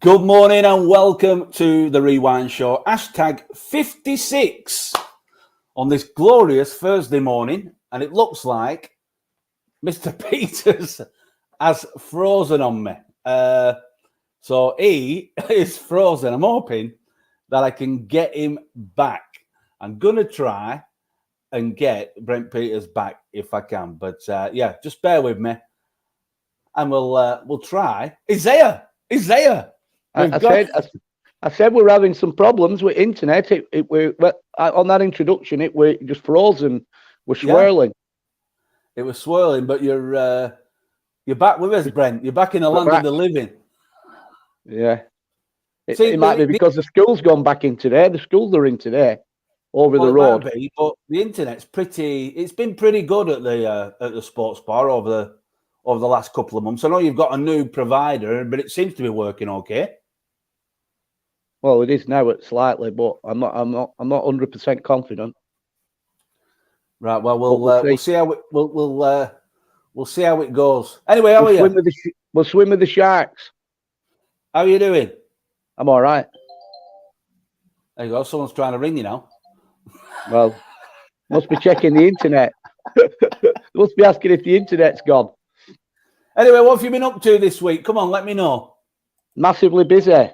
Good morning and welcome to the Rewind Show. Hashtag 56 on this glorious Thursday morning. And it looks like Mr. Peters has frozen on me. So he is frozen. I'm hoping that I can get him back. I'm going to try and get Brent Peters back if I can. But yeah, just bear with me. And we'll try. He's there. He's there. I said we're having some problems with internet. On that introduction, it were just frozen. We're swirling. It was swirling, but you're back with us, Brent. You're back in the land of the living. Yeah. It might be because the school's gone back in today. The schools are in today over the road. It might be, but the internet's it's been pretty good at the sports bar over the last couple of months. I know you've got a new provider, but it seems to be working okay. Well, it is now slightly, but I'm not 100% confident. Right. Well, we'll see how we'll see how it goes. Anyway, how are you? We'll swim with the sharks. How are you doing? I'm all right. There you go. Someone's trying to ring you now. Well, must be checking the internet. Must be asking if the internet's gone. Anyway, what have you been up to this week? Come on, let me know. Massively busy.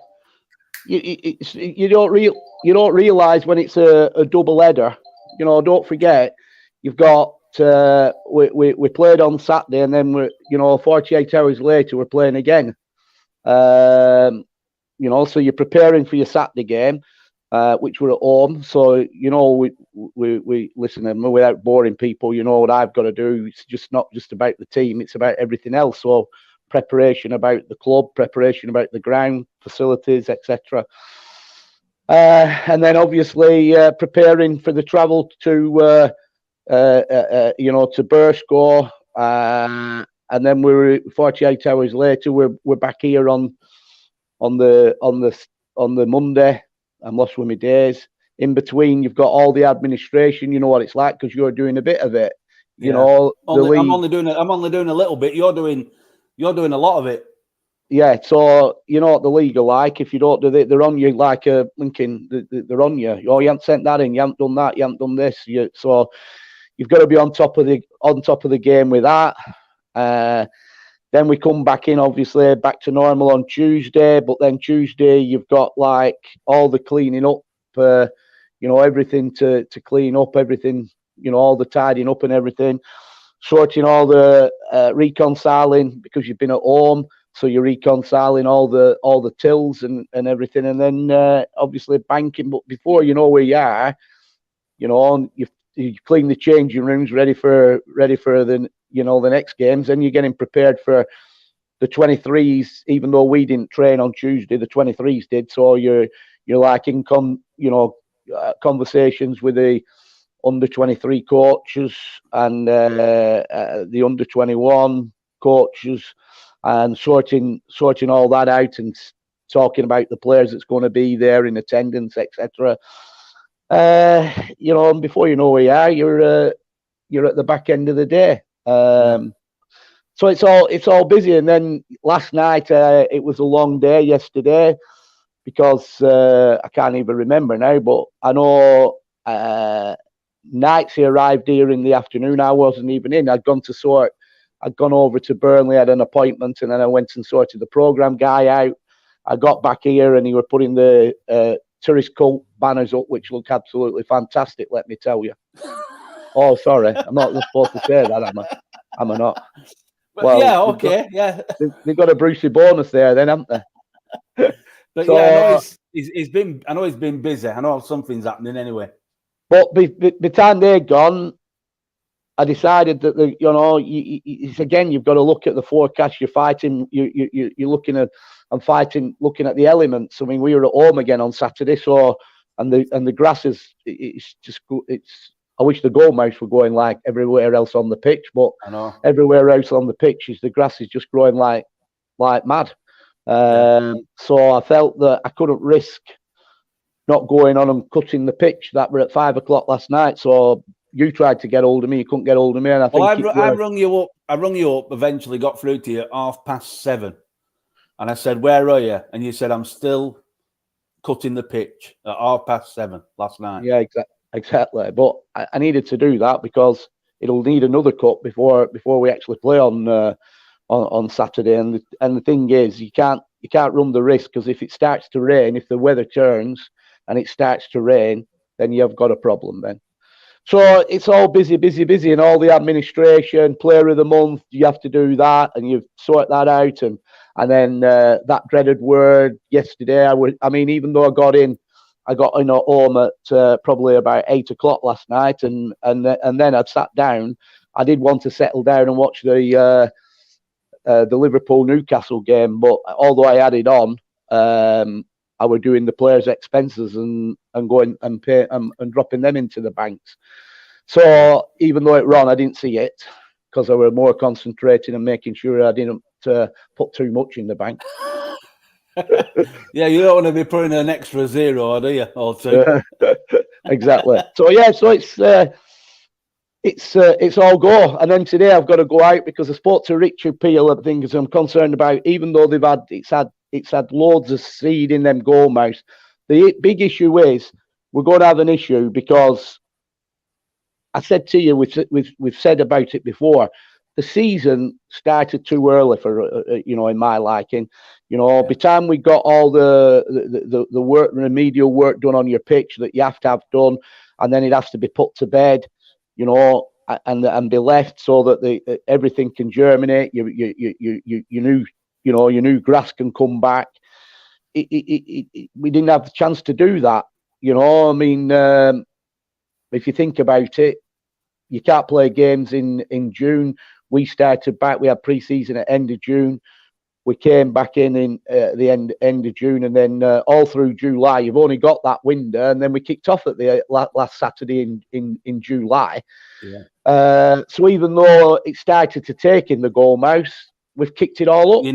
You don't realise when it's a double header. You know, don't forget you've got we played on Saturday and then 48 hours later we're playing again. So you're preparing for your Saturday game, which we're at home. So we listen, and without boring people, you know what I've got to do. It's not just about the team; it's about everything else. So preparation about the club, preparation about the ground, facilities, etc. And then obviously preparing for the travel to Burscough, and then we're 48 hours later we're back here on the Monday. I'm lost with my days. In between, you've got all the administration. You know what it's like because you're doing a bit of it. I'm only doing a little bit. You're doing a lot of it. Yeah, so you know what the league are like. If you don't do it, they're on you like a Lincoln. They're on you. Oh, you haven't sent that in. You haven't done that. You haven't done this. So you've got to be on top of the game with that. Then we come back in, obviously, back to normal on Tuesday. But then Tuesday, you've got like all the cleaning up, everything to clean up, everything, all the tidying up and everything, sorting all the reconciling because you've been at home. So you're reconciling all the tills and everything. And then obviously banking. But before you know where you are, you clean the changing rooms ready for the the next games, and you're getting prepared for the 23s. Even though we didn't train on Tuesday, the 23s did. So you're like in conversations with the under 23 coaches and the under 21 coaches, and sorting all that out and talking about the players that's going to be there in attendance, etc. And before you know where you are, you're at the back end of the day. So it's all busy. And then last night it was a long day yesterday because I can't even remember now, but I know Knights arrived here in the afternoon. I wasn't even in. I'd gone over to Burnley, had an appointment, and then I went and sorted the programme guy out. I got back here and he were putting the tourist cult banners up, which look absolutely fantastic, let me tell you. Oh, sorry, I'm not supposed to say that, am I not? Well, yeah, okay, they've got a Brucey bonus there, then, haven't they? But so, yeah, I know he's been busy. I know something's happening anyway. But by the time they're gone, I decided that it's again, you've got to look at the forecast. You're fighting. You're looking at. I'm fighting, looking at the elements. I mean, we were at home again on Saturday, so and the grass it's I wish the goalmouths were going like everywhere else on the pitch, but I know everywhere else on the pitch the grass is just growing like mad. So I felt that I couldn't risk not going on and cutting the pitch that were at 5 o'clock last night. So you tried to get hold of me, you couldn't get hold of me, and I think I rung you up. Eventually got through to you at 7:30. And I said, "Where are you?" And you said, "I'm still cutting the pitch at 7:30 last night." Yeah, exactly. But I needed to do that because it'll need another cut before we actually play on Saturday. And the thing is, you can't run the risk, because if it starts to rain, if the weather turns and it starts to rain, then you've got a problem then. So it's all busy, and all the administration, player of the month, you have to do that, and you sort that out, and then that dreaded word yesterday. Even though I got in at home at probably about 8 o'clock last night, and then I'd sat down. I did want to settle down and watch the Liverpool Newcastle game, but although I had it on, I were doing the players' expenses and going and pay and dropping them into the banks. So even though it ran, I didn't see it because I were more concentrating and making sure I didn't put too much in the bank. Yeah, you don't want to be putting an extra zero, do you? Or two. Exactly. So it's all go. And then today I've got to go out because I spoke to Richard Peel of things I'm concerned about. Even though it's had loads of seed in them goalmouths, the big issue is we're going to have an issue because I said to you, we've said about it before. The season started too early for in my liking. By the time we got all the work, remedial work done on your pitch that you have to have done, and then it has to be put to bed, and be left so that everything can germinate. Your new grass can come back. We didn't have the chance to do that. If you think about it, you can't play games in June. We started back. We had pre-season at end of June. We came back in the end of June, and then all through July. You've only got that window, and then we kicked off at the last Saturday in July. Yeah. So even though it started to take in the goalmouth, we've kicked it all up. You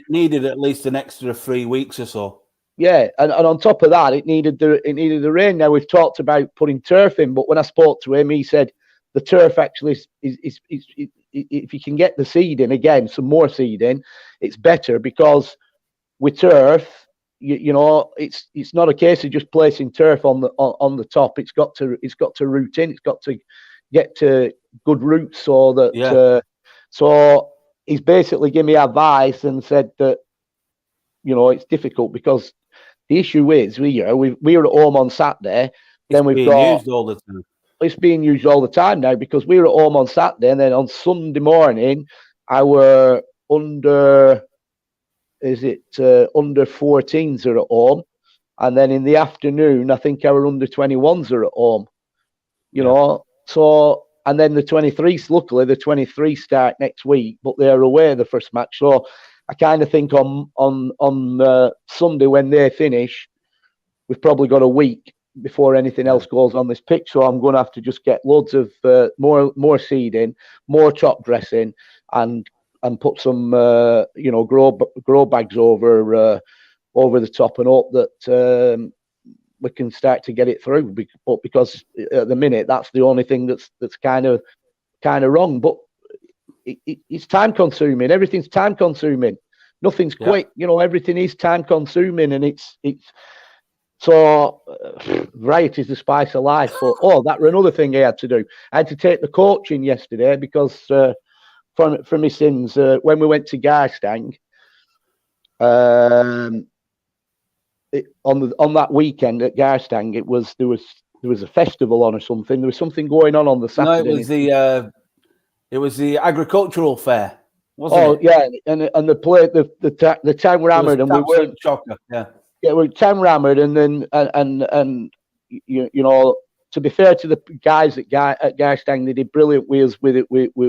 needed at least an extra 3 weeks or so. Yeah, and on top of that, it needed the rain. Now we've talked about putting turf in, but when I spoke to him, he said the turf actually is if you can get the seed in again, some more seed in, it's better, because with turf, it's not a case of just placing turf on the top. It's got to root in. It's got to get to good roots, so that so he's basically given me advice and said that it's difficult because the issue is we were at home on Saturday. Then we've got used all the time. It's being used all the time now because we were at home on Saturday, and then on Sunday morning, our under 14s are at home, and then in the afternoon, I think our under 21s are at home. So, and then the 23s. Luckily, the 23s start next week, but they're away the first match. So, I kind of think on Sunday when they finish, we've probably got a week before anything else goes on this pitch. So I'm going to have to just get loads of more seed in, more top dressing, and put some grow bags over the top, and hope that we can start to get it through. But because at the minute that's the only thing that's kind of wrong. But it's time consuming. Everything's time consuming. Nothing's quick. Everything is time consuming, and it's. So, variety is the spice of life. But that were another thing I had to do. I had to take the coach in yesterday because for my sins, when we went to Garstang, on that weekend at Garstang, there was a festival on or something. There was something going on the Saturday. No, it was the agricultural fair, wasn't it? Yeah, and the town were hammered, and we weren't chocker. Yeah. Yeah, we're town rammered, and then and to be fair to the guys at Garstang, they did brilliant with us with it,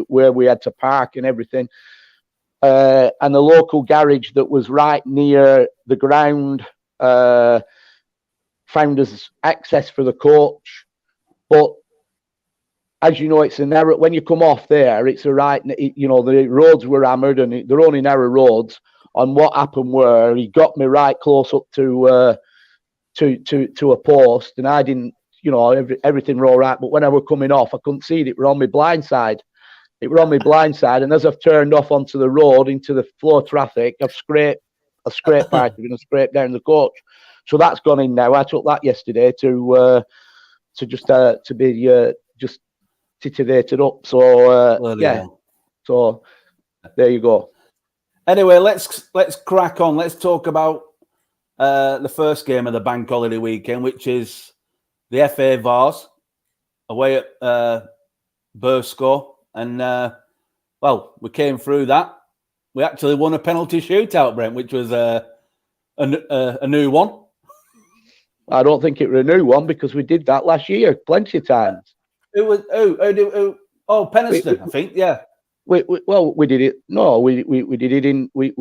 where we had to park and everything, and the local garage that was right near the ground found us access for the coach, but as you know, it's a narrow. When you come off there, it's a right. The roads were hammered, and they're only narrow roads. And what happened were he got me right close up to a post, and I didn't, everything were all right. But when I were coming off, I couldn't see it. It were on my blind side. And as I've turned off onto the road into the flow of traffic, I've scraped a scrape part of it and scrape down the coach. So that's gone in now. I took that yesterday to just just titivated up. So yeah. So there you go. Anyway, let's crack on. Let's talk about the first game of the bank holiday weekend, which is the FA Vase away at Burscough, and well, we came through that. We actually won a penalty shootout, Brent, which was a new one. I don't think it was a new one because we did that last year plenty of times. It was Penistone, I think. Yeah. We did it. No, we did it in. We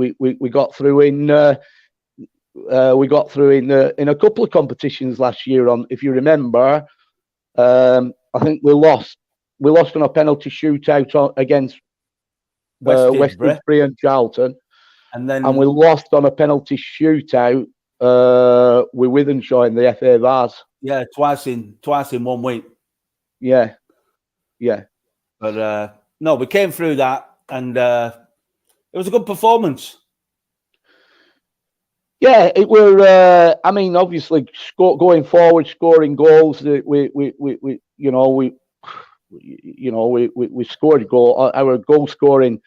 got through in. We got through in a couple of competitions last year. On, if you remember, I think we lost on a penalty shootout against West Didsbury and Charlton, and we lost on a penalty shootout with Wythenshawe in the FA Vase. Yeah, twice in 1 week. Yeah. But no, we came through that, and it was a good performance. Yeah, it were. I mean, obviously, going forward, scoring goals. We scored a goal. Our goal scoring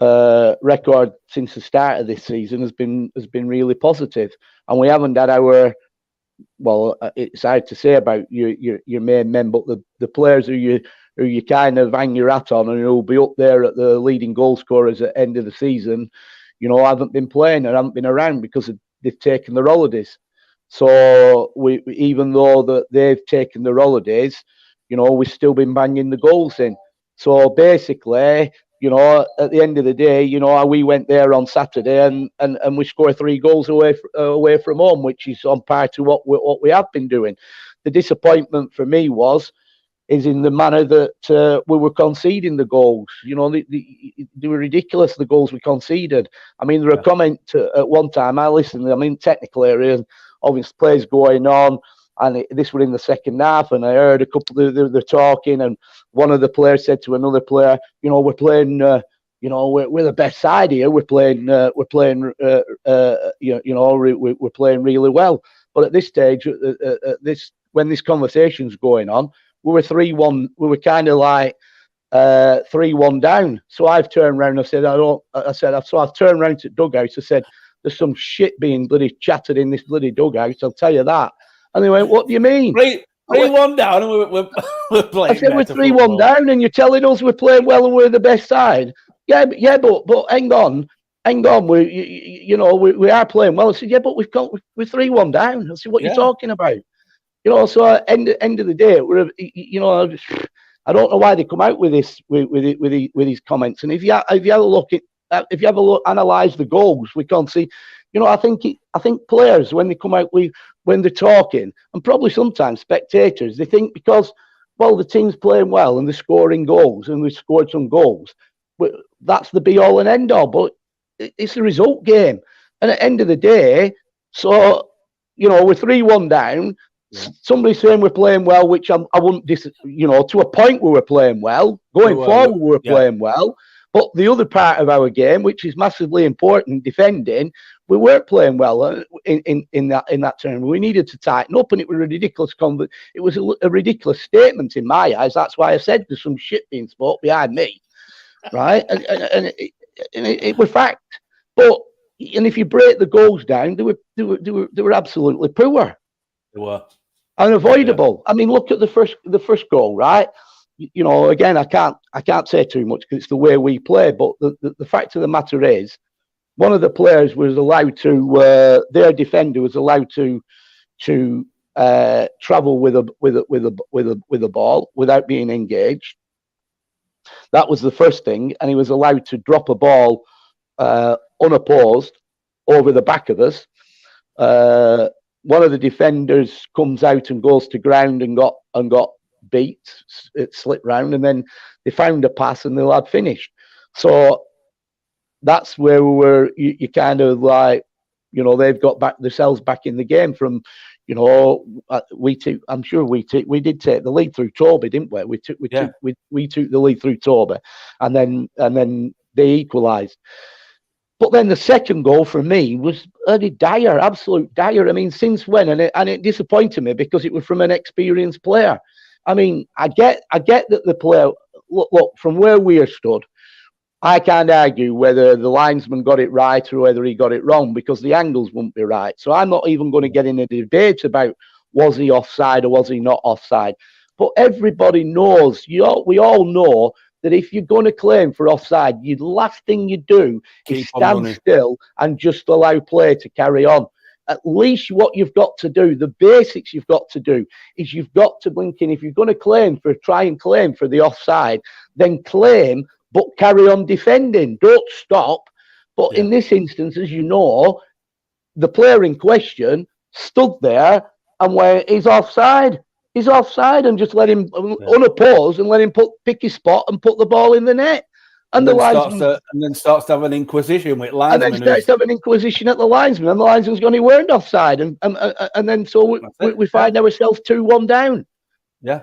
record since the start of this season has been really positive, and we haven't had our. Well, it's hard to say about your main men, but the players who you kind of hang your hat on and who'll be up there at the leading goal scorers at the end of the season, haven't been playing and haven't been around because they've taken their holidays. So we even though that they've taken their holidays, we've still been banging the goals in. So basically, at the end of the day, we went there on Saturday and we scored 3 goals away from home, which is on par to what we have been doing. The disappointment for me is in the manner that we were conceding the goals. They were ridiculous, the goals we conceded. I mean, there were a comment at one time, I listened, I'm in technical area, and obviously plays going on, and this was in the second half, and I heard a couple, they're talking, and one of the players said to another player, we're playing, we're the best side here, we're playing really well. But at this stage, when this conversation's going on, we were 3-1. We were kind of like 3-1 down. So I've turned around. So I've turned around to dugout. I said, "There's some shit being bloody chattered in this bloody dugout. I'll tell you that." And they went, "What do you mean?" 3-1 down, and we're playing. I said, "We're 3-1 down, and you're telling us we're playing well and we're the best side." But hang on. We are playing well. I said, "Yeah, but we're 3-1 down." I said, "What are you talking about?" So at end of the day, I don't know why they come out with this with these comments. And if you have a look, analyze the goals, we can't see. I think players when they come out when they're talking, and probably sometimes spectators, they think because the team's playing well and they're scoring goals and we've scored some goals, that's the be all and end all. But it's a result game, and at the end of the day, so we're 3-1 down. Somebody's saying we're playing well, which I wouldn't to a point we were playing well. Going forward, we were playing well. But the other part of our game, which is massively important, defending, we weren't playing well in that term. We needed to tighten up, and it was a ridiculous it was a ridiculous statement in my eyes. That's why I said there's some shit being spoke behind me, right? And it was fact. But if you break the goals down, they were absolutely poor. They were unavoidable. Yeah. I mean, look at the first goal, right? Again, I can't say too much because it's the way we play. But the fact of the matter is, one of the players was allowed to, their defender was allowed to travel with a ball without being engaged. That was the first thing, and he was allowed to drop a ball unopposed over the back of us. One of the defenders comes out and goes to ground and got beat. It slipped round, and then they found a pass and the lad finished. So that's where we were. You kind of like, they've got themselves back in the game from, I'm sure we did take the lead through Toby, didn't we? We took the lead through Toby, and then they equalised. But then the second goal for me was bloody dire, absolute dire. I mean, since when? And it disappointed me because it was from an experienced player. I mean, I get that the player, look, from where we are stood, I can't argue whether the linesman got it right or whether he got it wrong because the angles wouldn't be right. So I'm not even going to get in a debate about was he offside or was he not offside. But everybody knows, we all know that if you're going to claim for offside, the last thing you do is stand still and just allow play to carry on. At least what you've got to do, the basics you've got to do, is you've got to blink in. If you're going to try and claim for the offside, then claim, but carry on defending. Don't stop. But in this instance, as you know, the player in question stood there and where he's offside. He's offside and just let him unopposed and let him pick his spot and put the ball in the net. And the linesman starts to have an inquisition with linesmen. And then starts to have an inquisition at the linesman, and the linesman's gone, he weren't offside, and then so we find ourselves 2-1 down. Yeah.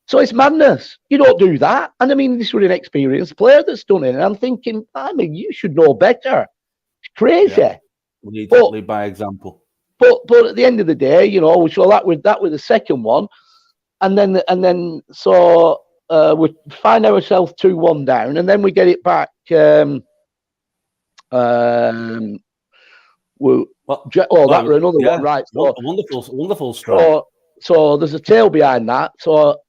So it's madness. You don't do that. And I mean, this was an experienced player that's done it, and I'm thinking, I mean, you should know better. It's crazy. Yeah. We need to lead by example. But at the end of the day, you know, we saw that with the second one, and then so. We find ourselves 2-1 down, and then we get it back. That were another one, right? So, wonderful strike. So there's a tail behind that. So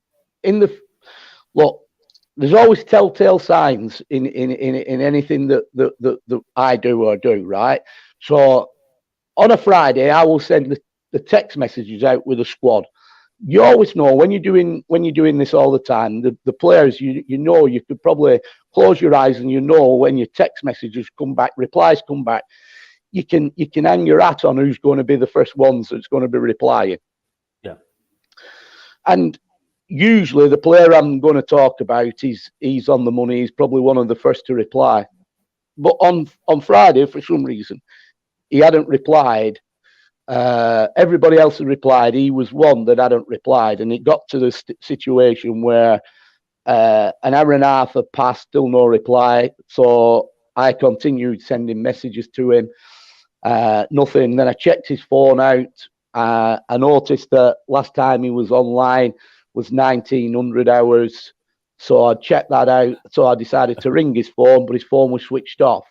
there's always telltale signs in anything that I do, right? So on a Friday, I will send the text messages out with a squad. You always know when you're doing this all the time, the players, you know, you could probably close your eyes and you know when your text messages come back, replies come back, you can hang your hat on who's going to be the first ones that's going to be replying. Yeah. And usually the player I'm going to talk about, he's on the money, he's probably one of the first to reply. But on Friday, for some reason, he hadn't replied. Everybody else had replied. He was one that hadn't replied, and it got to the situation where an hour and a half had passed, still no reply. So I continued sending messages to him. Nothing. Then I checked his phone out. I noticed that last time he was online was 1900 hours. So I checked that out. So I decided to ring his phone, but his phone was switched off.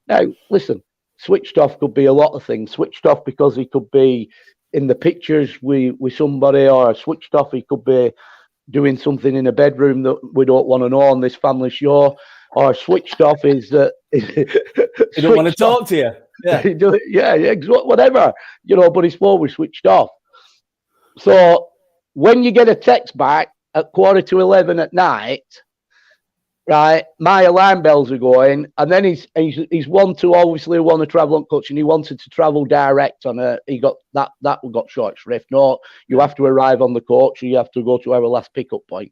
Now, listen. Switched off could be a lot of things. Switched off because he could be in the pictures with somebody, or switched off he could be doing something in a bedroom that we don't want to know on this family show, or switched off is that he don't want to talk to you. Yeah, whatever, you know. But his phone was switched off. So when you get a text back at 11:15 at night. Right, my alarm bells are going, and then he's one to obviously want to travel on coach, and he wanted to travel direct on a. He got that got short shrift. No, you have to arrive on the coach, or you have to go to our last pickup point.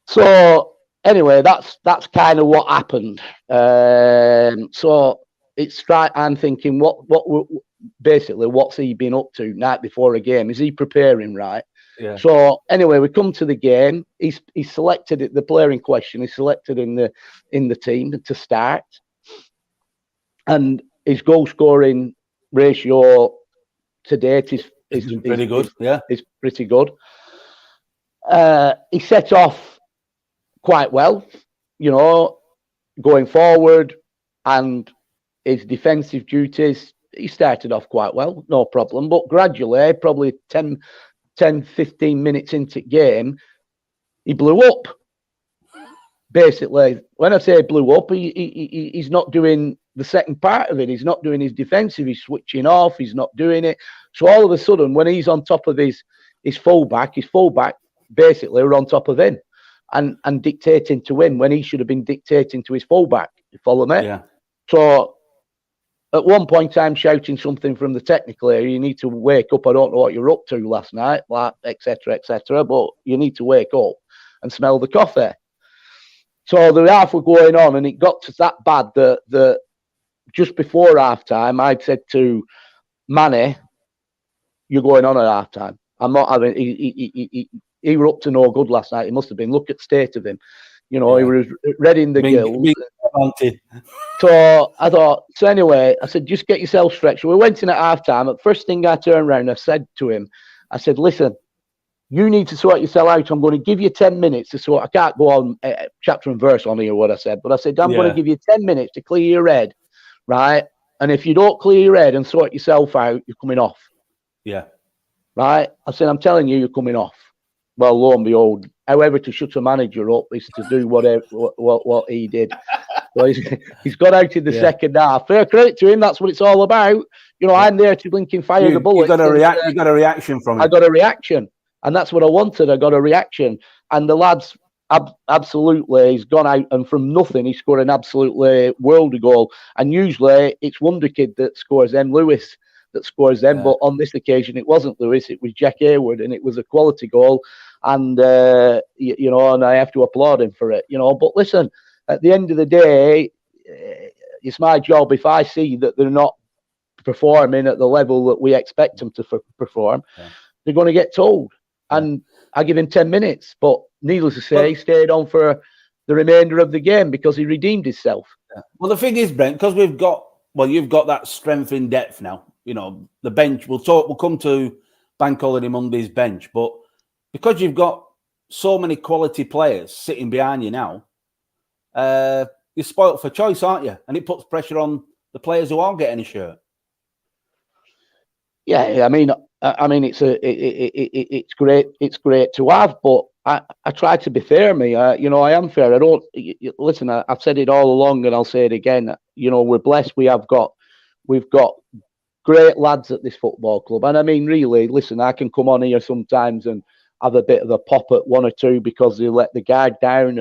So anyway, that's kind of what happened. So it's right. I'm thinking, what's he been up to night before a game? Is he preparing right? Yeah. So anyway, we come to the game. He's selected it. The player in question is selected in the team to start, and his goal scoring ratio to date is pretty good. Yeah, it's pretty good. He set off quite well, you know, going forward, and his defensive duties. He started off quite well, no problem, but gradually, probably 10-15 minutes into game, he blew up. Basically, when I say blew up, he's not doing the second part of it. He's not doing his defensive. He's switching off. He's not doing it. So all of a sudden, when he's on top of his fullback basically are on top of him and dictating to him when he should have been dictating to his fullback. You follow me? Yeah. So at one point, I'm shouting something from the technical area. You need to wake up. I don't know what you're up to last night, like, etc., but you need to wake up and smell the coffee. So the half were going on, and it got to that bad that just before half time, I'd said to Manny, "You're going on at half time. I'm not having." He were up to no good last night. He must have been. Look at the state of him. He was red in the gills. So I thought, so anyway, I said, just get yourself stretched. We went in at half time. The first thing I turned around, I said to him, I said, listen, you need to sort yourself out. I'm going to give you 10 minutes to sort. I can't go on chapter and verse on here what I said, but I said, I'm going to give you 10 minutes to clear your head, right? And if you don't clear your head and sort yourself out, you're coming off. Yeah. Right? I said, I'm telling you, you're coming off. Well, lo and behold, however to shut a manager up is to do what he did. So he's got out in the second half. Fair credit to him. That's what it's all about. I'm there to blinking fire the bullet. You got a reaction from him. I got a reaction, and that's what I wanted. I got a reaction, and the lad's absolutely. He's gone out, and from nothing, he scored an absolutely world goal. And usually, it's Wonder Kid that scores them, Lewis that scores them. But on this occasion, it wasn't Lewis. It was Jack Hayward, and it was a quality goal. And and I have to applaud him for it. But listen. At the end of the day, it's my job. If I see that they're not performing at the level that we expect them to perform, they're going to get told. And I give him 10 minutes. But needless to say, he stayed on for the remainder of the game because he redeemed himself. Well, the thing is, Brent, because you've got that strength in depth now. The bench. We'll come to Bank Holiday Monday's bench, but because you've got so many quality players sitting behind you now. You're spoilt for choice, aren't you? And it puts pressure on the players who aren't getting a shirt. Yeah, I mean, it's great. It's great to have, but I try to be fair. I am fair. I don't listen. I've said it all along, and I'll say it again. We're blessed. We've got great lads at this football club, and I mean, really, listen. I can come on here sometimes and have a bit of a pop at one or two because they let the guard down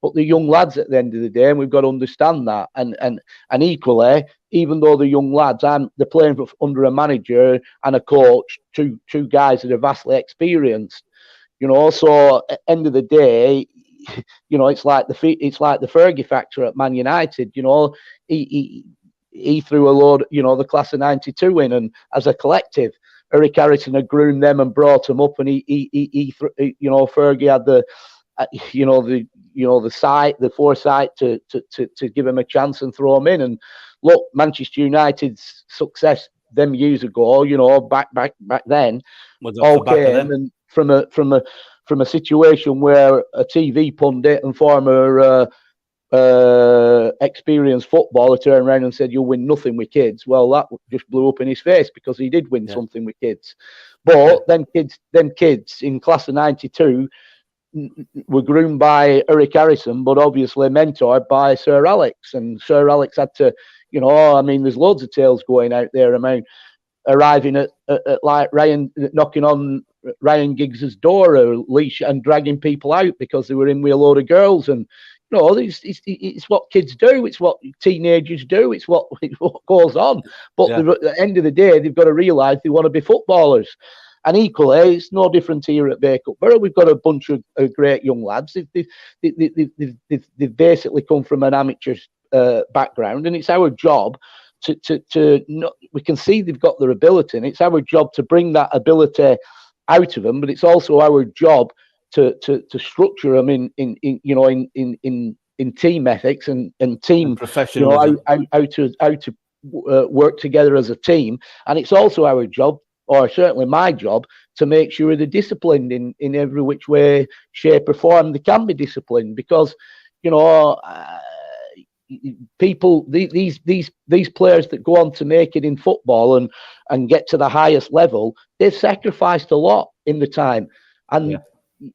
But the young lads at the end of the day, and we've got to understand that. And equally, even though the young lads, they're playing under a manager and a coach, two guys that are vastly experienced. So at the end of the day, it's like the Fergie factor at Man United. He threw a load, the class of '92 in, and as a collective, Eric Harrison had groomed them and brought them up, and Fergie had the foresight to give him a chance and throw him in. And look, Manchester United's success them years ago, back then, all came and from a situation where a TV pundit and former experienced footballer turned around and said, "You'll win nothing with kids." Well, that just blew up in his face because he did win something with kids. But them kids in class of '92. Were groomed by Eric Harrison, but obviously mentored by Sir Alex. And Sir Alex had to, there's loads of tales going out there about arriving at like Ryan, knocking on Ryan Giggs's door or leash and dragging people out because they were in with a load of girls. And, it's what kids do. It's what teenagers do. It's what goes on. But at the end of the day, they've got to realise they want to be footballers. And equally, it's no different here at Bacup Borough. We've got a bunch of great young lads. They've basically come from an amateur background, and it's our job we can see they've got their ability, and it's our job to bring that ability out of them. But it's also our job to structure them in team ethics and team professionalism. How to work together as a team. And it's also our job, or certainly my job, to make sure they're disciplined in every which way, shape or form they can be disciplined. Because, people, these players that go on to make it in football and get to the highest level, they've sacrificed a lot in the time. And,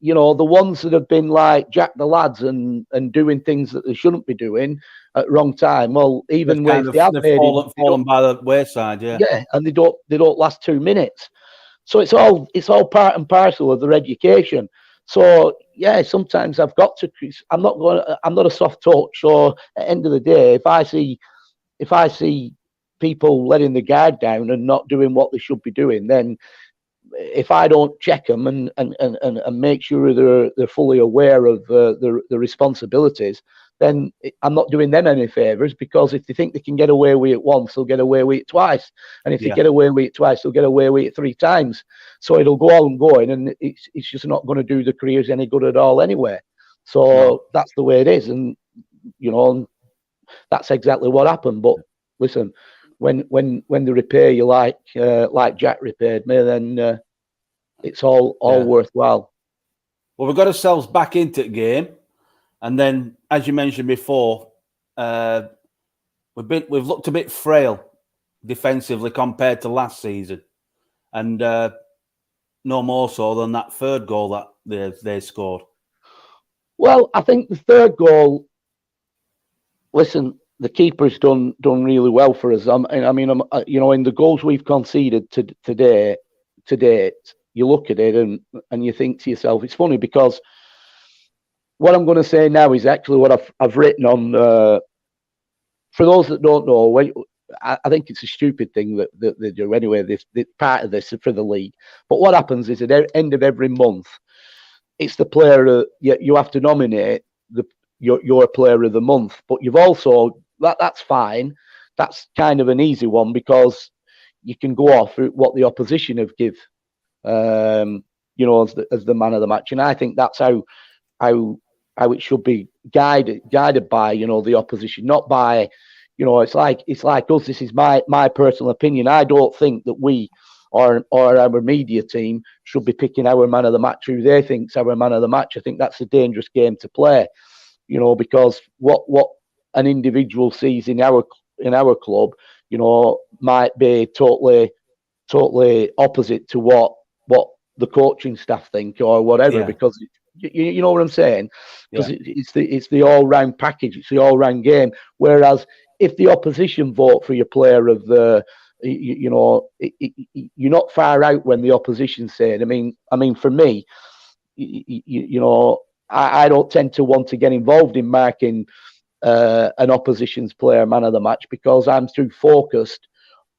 the ones that have been like Jack the lads and doing things that they shouldn't be doing at the wrong time, well, even when they have fallen by the wayside, and they don't last 2 minutes. So it's all part and parcel of their education. So sometimes I've got to. I'm not a soft touch. So at the end of the day, if I see people letting the guard down and not doing what they should be doing, then if I don't check them and make sure they're fully aware of the responsibilities, then I'm not doing them any favours, because if they think they can get away with it once, they'll get away with it twice. And if they get away with it twice, they'll get away with it 3 times. So it'll go on going, and it's just not going to do the careers any good at all anyway. So that's the way it is, and that's exactly what happened. But listen, when they repay you like Jack repaid me, then it's all worthwhile. Well, we got ourselves back into the game, and then, as you mentioned before, we've looked a bit frail defensively compared to last season, and no more so than that third goal that they scored. Well, I think the third goal. Listen, the keeper's done really well for us. In the goals we've conceded to date, you look at it and you think to yourself, it's funny because what I'm going to say now is actually what I've written on. For those that don't know, I think it's a stupid thing that they do anyway. This part of this for the league, but what happens is at the end of every month, it's the player you have to nominate your player of the month. But you've also that's fine. That's kind of an easy one because you can go off what the opposition have give, as the man of the match, and I think that's how it should be guided by the opposition, not by it's like us. This is my personal opinion. I don't think that we or our media team should be picking our man of the match who they think's our man of the match. I think that's a dangerous game to play, because what an individual sees in our club, might be totally opposite to what the coaching staff think or whatever. Because you know what I'm saying? Because it's the all round package. It's the all round game. Whereas if the opposition vote for your player of the you're not far out when the opposition say it. I mean, for me, I don't tend to want to get involved in marking an opposition's player man of the match because I'm too focused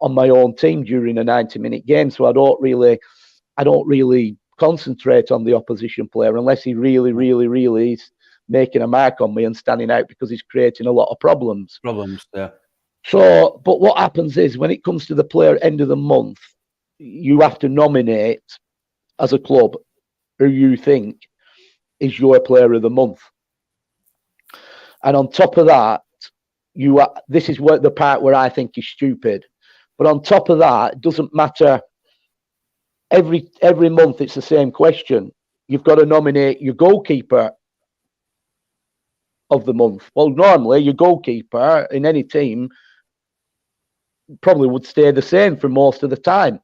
on my own team during a 90-minute game. So I don't really concentrate on the opposition player unless he really, really, really is making a mark on me and standing out because he's creating a lot of problems. Yeah. So, but what happens is when it comes to the player end of the month, you have to nominate as a club who you think is your player of the month. And on top of that, this is the part where I think is stupid. But on top of that, it doesn't matter. Every month, it's the same question. You've got to nominate your goalkeeper of the month. Well, normally your goalkeeper in any team probably would stay the same for most of the time.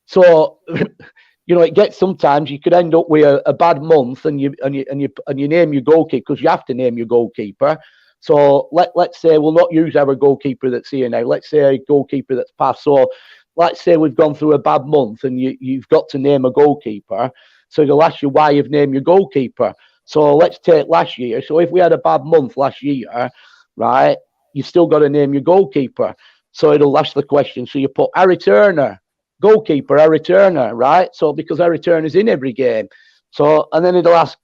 So, it gets sometimes you could end up with a bad month and you name your goalkeeper because you have to name your goalkeeper. So let's say we'll not use our goalkeeper that's here now. Let's say a goalkeeper that's passed. So let's say we've gone through a bad month and you've got to name a goalkeeper. So they'll ask you why you've named your goalkeeper. So let's take last year. So if we had a bad month last year, right, you've still got to name your goalkeeper. So it'll ask the question. So you put Harry Turner, goalkeeper, Harry Turner, right? So because Harry Turner's in every game. So, and then it'll ask,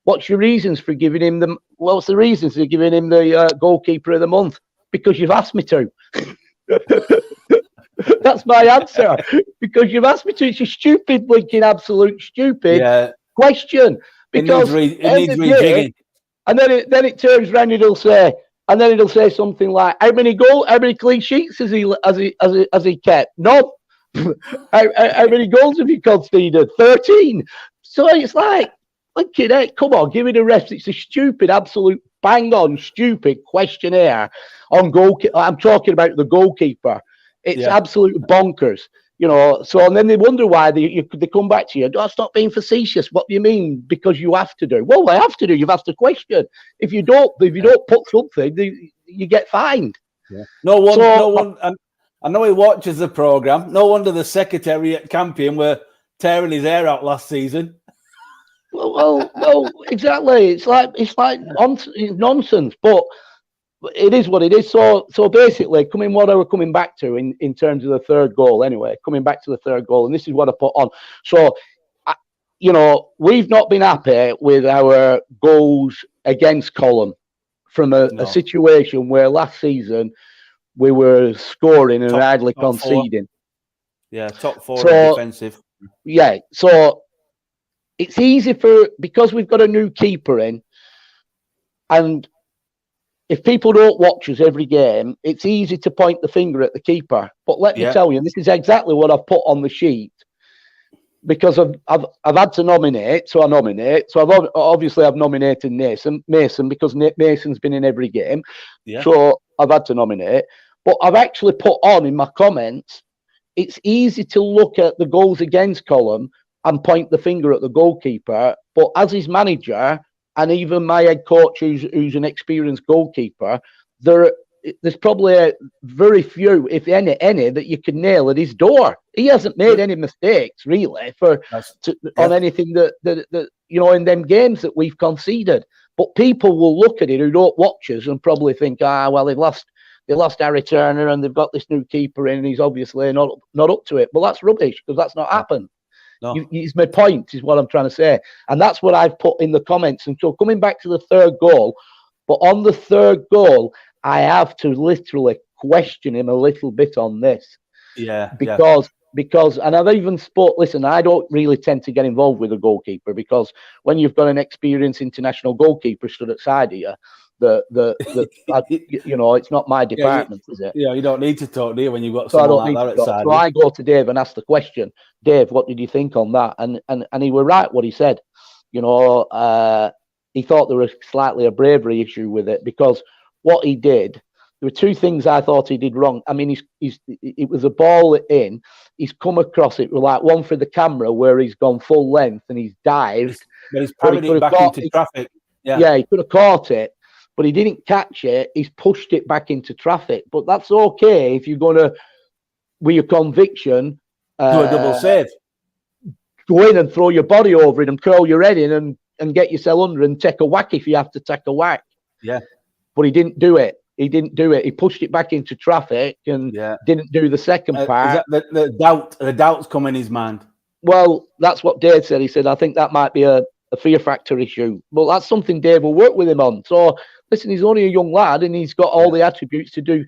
what's your reasons for giving him what's the reasons for giving him the goalkeeper of the month? Because you've asked me to. That's my answer. Because you've asked me to. It's a stupid, blinking, absolute stupid question. Because it needs rejigging. And then it turns around and it'll say something like, how many clean sheets has he kept? None. how many goals have you conceded? 13. So it's like, come on, give it a rest. It's a stupid, absolute bang-on, stupid questionnaire on goalkeeper. I'm talking about the goalkeeper. It's absolute bonkers, So, and then they wonder why they come back to you. Oh, stop being facetious. What do you mean? Because you have to do. Well, they have to do. You've asked a question. If you don't put something, you get fined. Yeah. No one. I know he watches the programme. No wonder the secretary at Campion were tearing his hair out last season. Well, exactly. It's like nonsense, but it is what it is. So basically, what I was coming back to in terms of the third goal. Anyway, coming back to the third goal, and this is what I put on. So, we've not been happy with our goals against column from a situation where last season we were scoring and hardly conceding. Top four defensive. Yeah, so it's easy because we've got a new keeper in. And if people don't watch us every game, it's easy to point the finger at the keeper. But let me tell you, this is exactly what I've put on the sheet, because I've had to nominate, so I nominate. So I've nominated Mason because Mason's been in every game. Yeah. So I've had to nominate. But I've actually put on in my comments, it's easy to look at the goals against column and point the finger at the goalkeeper. But as his manager, and even my head coach, who's an experienced goalkeeper, there's probably very few, if any, that you can nail at his door. He hasn't made any mistakes, really, on anything that in them games that we've conceded. But people will look at it who don't watch us and probably think, well, they lost Harry Turner and they've got this new keeper in, and he's obviously not up to it. Well, that's rubbish, because that's not happened. No. It's my point, is what I'm trying to say. And that's what I've put in the comments. And so coming back to the third goal, but on the third goal, I have to literally question him a little bit on this. Yeah. Because, and I've even listen, I don't really tend to get involved with a goalkeeper, because when you've got an experienced international goalkeeper stood at side of you, it's not my department, is it? Yeah, you don't need to talk, do you, when you've got someone like that outside? So I go to Dave and ask the question, Dave, what did you think on that? And he was right what he said. He thought there was slightly a bravery issue with it, because what he did, there were two things I thought he did wrong. I mean, it was a ball in. He's come across it with like one for the camera where he's gone full length and he's dived. But he's parried it back into traffic. Yeah, he could have caught it, but he didn't catch it. He's pushed it back into traffic. But that's okay if you're going to, with your conviction, do a double save. Go in and throw your body over it and curl your head in and get yourself under and take a whack if you have to take a whack. Yeah. But he didn't do it. He pushed it back into traffic and didn't do the second part. Is that the doubt's come in his mind? Well, that's what Dave said. He said, I think that might be a fear factor issue. But that's something Dave will work with him on. So, listen, he's only a young lad and he's got all the attributes to go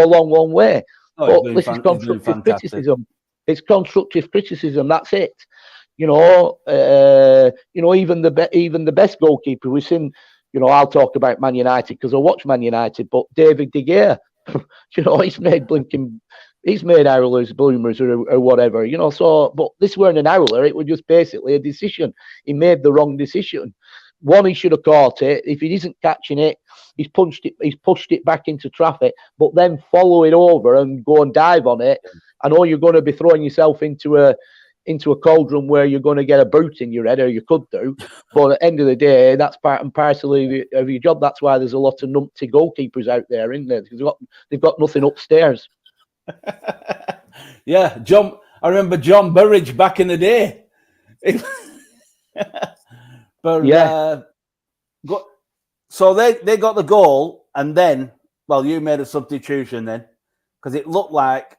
a long way. But this is constructive criticism. It's constructive criticism. That's it. Even the best goalkeeper we've seen. I'll talk about Man United because I watch Man United, but David De Gea, he's made howlers, bloomers, or whatever, So, but this weren't an howler; it was just basically a decision. He made the wrong decision. One, he should have caught it. If he isn't catching it, he's pushed it back into traffic. But then follow it over and go and dive on it. I know you're going to be throwing yourself into a cauldron where you're going to get a boot in your head, or you could do. But at the end of the day, that's part and parcel of your job. That's why there's a lot of numpty goalkeepers out there, isn't there? Because they've got nothing upstairs. Yeah, I remember John Burridge back in the day. But yeah. So they got the goal, and then, you made a substitution then, because it looked like,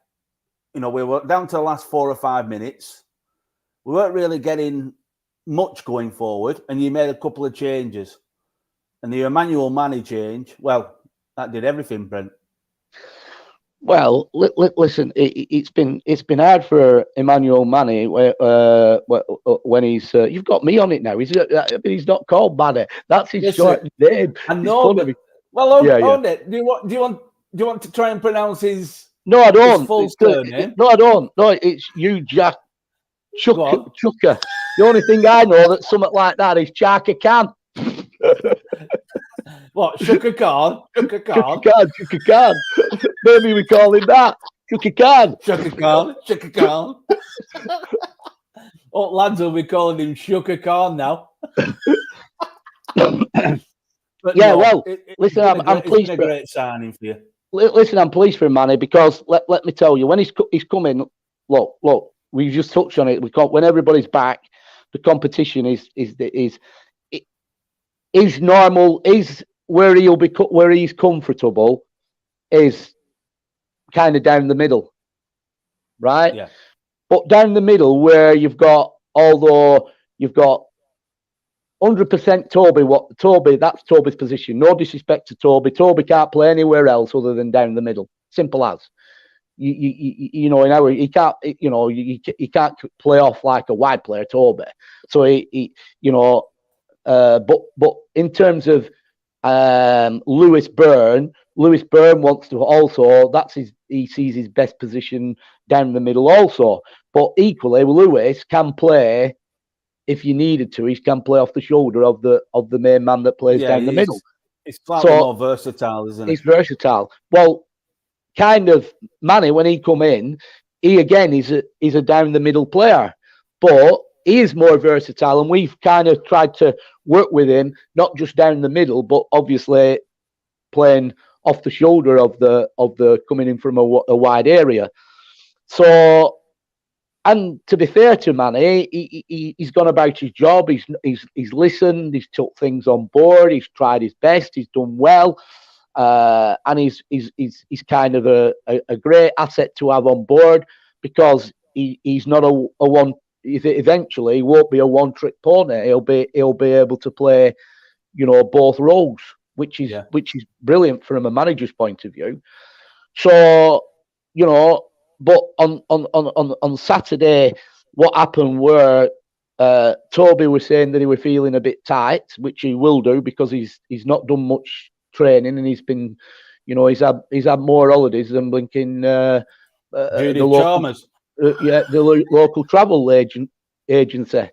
we were down to the last 4 or 5 minutes. We weren't really getting much going forward, and you made a couple of changes. And the Emmanuel Mane change, that did everything, Brent. Well, listen, it's been hard for Emmanuel Mane when he's. You've got me on it now. He's not called Mane. That's his short name. I know. Hold it. Do you want to try and pronounce his? No, I don't. Full surname? No, I don't. No, it's you, Jack Chucker. The only thing I know that's something like that is Chaka Khan. What? Chaka Khan? Chaka Khan. Maybe we call him that. Chaka Khan. Oh, lads will be calling him Chaka Khan now. Listen, I'm pleased. It's been a great signing for you. Listen, I'm pleased for Mane because let me tell you, when he's coming, look, we've just touched on it. When everybody's back, the competition is normal, is where he's comfortable, is kind of down the middle, right? Yeah. But down the middle, where you've got 100% Toby, that's Toby's position. No disrespect to Toby. Toby can't play anywhere else other than down the middle. Simple as. He can't play off like a wide player, Toby. So but in terms of Lewis Byrne. Lewis Byrne wants to also. He sees his best position down the middle also. But equally, Lewis can play if you needed to. He can play off the shoulder of the main man that plays down the middle. It's slightly more versatile, isn't it? He's versatile. Well, kind of Manny, when he come in, he again is a down the middle player, but he is more versatile, and we've kind of tried to work with him, not just down the middle, but obviously playing off the shoulder of the coming in from a wide area. So, and to be fair to Manny, he's gone about his job. He's listened. He's took things on board. He's tried his best. He's done well, and he's kind of a great asset to have on board, because he's not a one. Eventually, he won't be a one-trick pony. He'll be able to play, both roles, which is brilliant from a manager's point of view. So, but on Saturday, what happened were Toby was saying that he was feeling a bit tight, which he will do because he's not done much training, and he's been, he's had more holidays than blinking the local travel agency.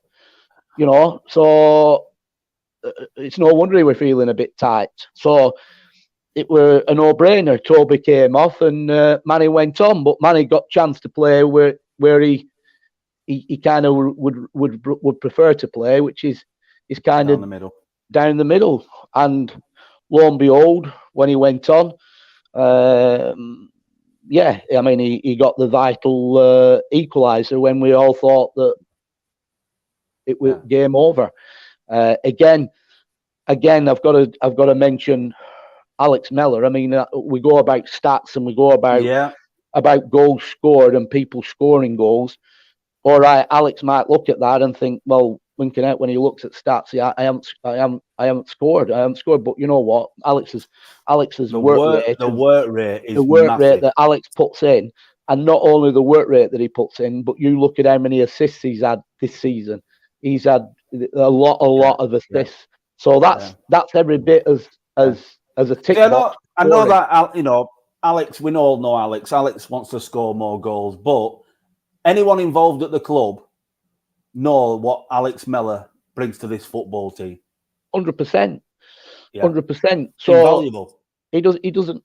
So it's no wonder he was feeling a bit tight. So it were a no-brainer. Toby came off and Manny went on, but Manny got chance to play where he kind of would prefer to play, which is kind of down the middle. And lo and behold, when he went on, he got the vital equaliser when we all thought that it was game over. Again, I've got to mention Alex Mellor. I mean, we go about stats and we go about goals scored and people scoring goals. All right, Alex might look at that and think, well, winking out when he looks at stats, I haven't scored. But you know what? Alex's work rate that Alex puts in, and not only the work rate that he puts in, but you look at how many assists he's had this season. He's had a lot of assists. Yeah. So that's every bit as a tick box. I know that, Alex, we all know Alex. Alex wants to score more goals, but anyone involved at the club know what Alex Mellor brings to this football team. 100%. 100%. So invaluable. He doesn't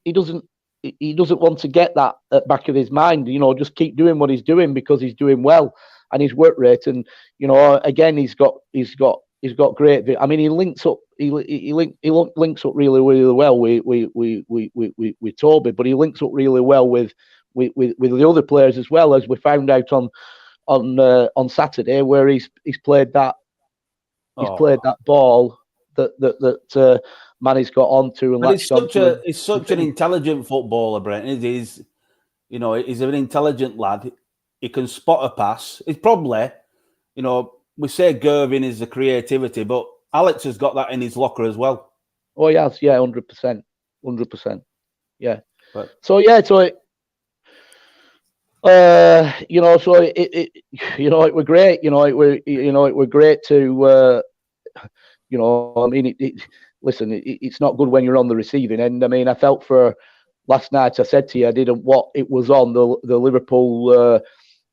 want to get that at the back of his mind. Just keep doing what he's doing because he's doing well, and his work rate. And again, he's got great. I mean, he links up. He links up really well with Toby, but he links up really well with the other players as well, as we found out on Saturday, where he's played that ball that Manny's got onto, and he's such an intelligent footballer, Brent. He's an intelligent lad. He can spot a pass. It's probably, we say Gervin is the creativity, but Alex has got that in his locker as well. Oh yes, 100%, yeah. But, so it were great. It were great to, I mean, listen, it's not good when you're on the receiving end. I mean, I felt for last night. I said to you, I didn't what it was on the Liverpool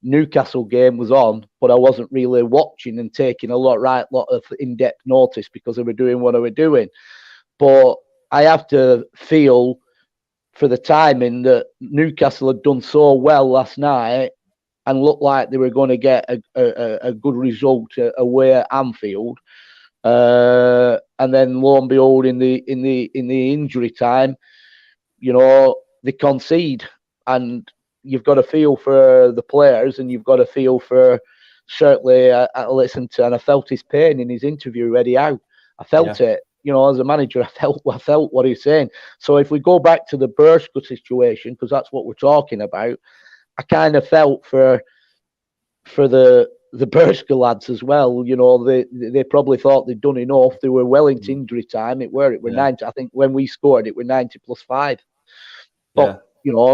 Newcastle game was on, but I wasn't really watching and taking a lot of in-depth notice because they were doing what they were doing. But I have to feel for the timing that Newcastle had done so well last night and looked like they were going to get a good result away at Anfield. And then lo and behold, in the injury time, they concede, and you've got to feel for the players, and you've got to feel for certainly. I listened to and I felt his pain in his interview, Eddie Howe. I felt it. As a manager, I felt what he's saying. So if we go back to the Burscough situation, because that's what we're talking about, I kind of felt for the Burscough lads as well. They probably thought they'd done enough. They were well into injury time. It were 90. I think when we scored, it were 90 plus 5. But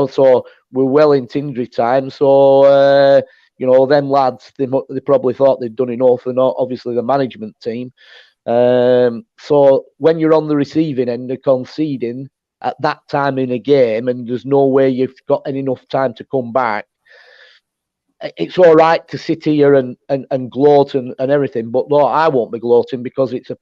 so we're well into injury time. So them lads, they probably thought they'd done enough, and obviously the management team. So when you're on the receiving end of conceding at that time in a game, and there's no way you've got enough time to come back, it's all right to sit here and gloat and everything, but no, I won't be gloating, because it's a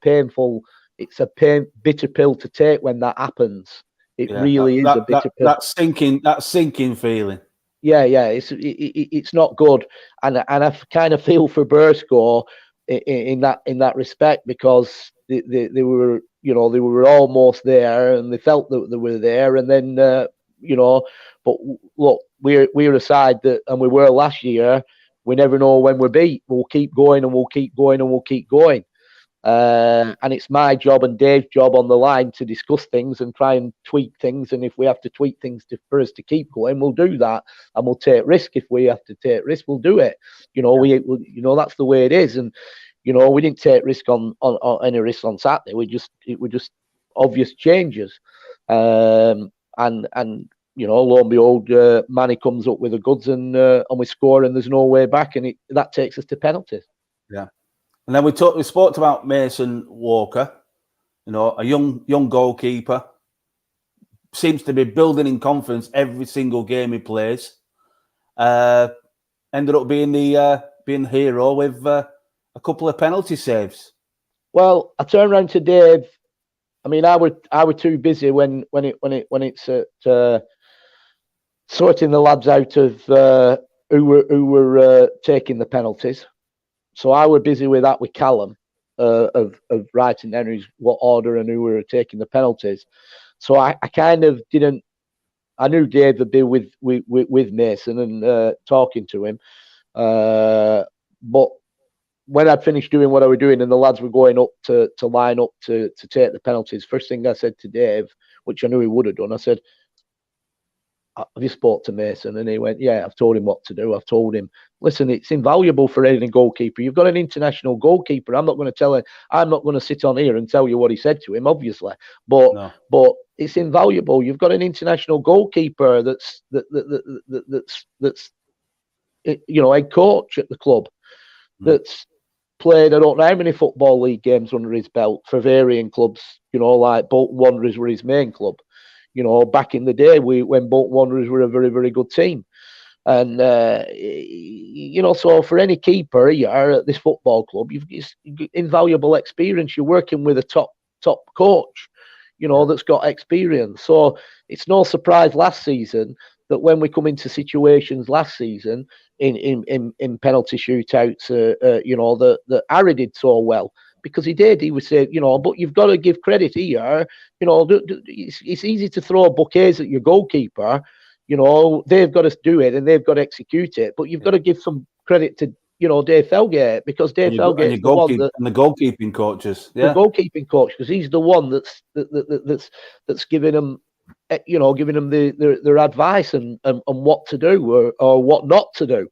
bitter pill to take when that happens. It really is a bitter pill. That sinking feeling. Yeah, it's not good, and I kind of feel for Burscough in that respect, because they were, they were almost there, and they felt that they were there, and then but look, we're a side that, and we were last year, we never know when we're beat. We'll keep going and we'll keep going and we'll keep going. And it's my job and Dave's job on the line to discuss things and try and tweak things. And if we have to tweak things for us to keep going, we'll do that, and we'll take risk. If we have to take risk, we'll do it. That's the way it is. And we didn't take risk on any risk on Saturday. It were just obvious changes. And lo and behold, Manny comes up with the goods, and we score, and there's no way back, and that takes us to penalties. Yeah. And then we spoke about Mason Walker, a young goalkeeper, seems to be building in confidence every single game he plays. Ended up being the hero with a couple of penalty saves. Well, I turned around to Dave. I mean, I were too busy when it's at sorting the lads out of who were taking the penalties. So I were busy with that with Callum, of writing down what order and who were taking the penalties. So I kind of didn't. I knew Dave would be with Mason and talking to him, but when I'd finished doing what I was doing and the lads were going up to line up to take the penalties, first thing I said to Dave, which I knew he would have done, I said, "Have you spoke to Mason?" And he went, "Yeah, I've told him what to do. I've told him, listen, it's invaluable for any goalkeeper. You've got an international goalkeeper. I'm not going to sit on here and tell you what he said to him, obviously. But it's invaluable. You've got an international goalkeeper that's head coach at the club, that's played, I don't know how many Football League games under his belt for varying clubs, like Bolton Wanderers were his main club. Back in the day, when Bolton Wanderers were a very, very good team. And, so for any keeper here at this football club, you've invaluable experience. You're working with a top coach, that's got experience. So it's no surprise last season that when we come into situations last season in penalty shootouts, that Harry did so well. Because he did. He would say, but you've got to give credit here. It's easy to throw bouquets at your goalkeeper. They've got to do it and they've got to execute it. But you've got to give some credit to, Dave Felgate, because Dave Felgate is the one that, and the goalkeeping coaches, the goalkeeping coach, because he's the one that's giving them, giving them their advice and what to do or what not to do.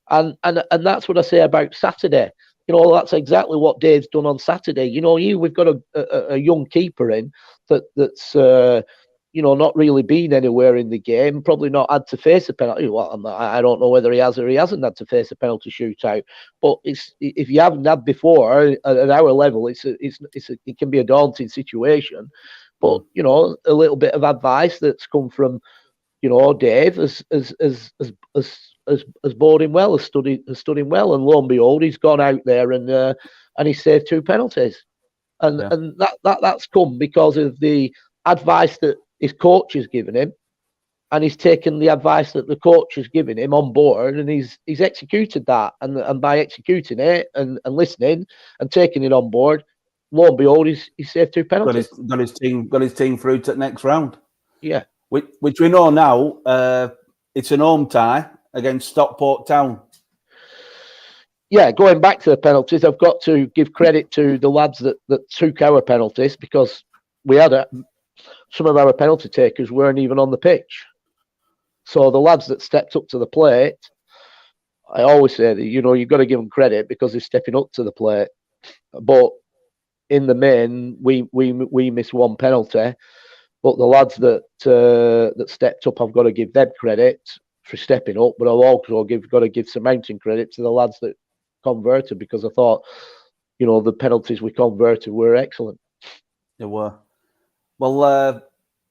And that's what I say about Saturday. That's exactly what Dave's done on Saturday. We've got a young keeper in that's not really been anywhere in the game, probably not had to face a penalty. Well, I don't know whether he has or he hasn't had to face a penalty shootout. But if you haven't had before at our level, it can be a daunting situation. But a little bit of advice that's come from Dave has bored him well, has stood him well, and lo and behold, he's gone out there and he's saved 2 penalties, and that's come because of the advice that his coach has given him, and he's taken the advice that the coach has given him on board, and he's executed that, and by executing it and listening and taking it on board, lo and behold, he's saved 2 penalties. Got his team through to the next round. Yeah, which we know now. It's an home tie against Stockport Town. Yeah, going back to the penalties, I've got to give credit to the lads that took our penalties, because we had some of our penalty takers weren't even on the pitch. So the lads that stepped up to the plate, I always say that, you've got to give them credit because they're stepping up to the plate. But in the main, we missed 1 penalty. But the lads that stepped up, I've got to give them credit for stepping up. But I've also got to give some mounting credit to the lads that converted, because I thought, the penalties we converted were excellent. They were. Well,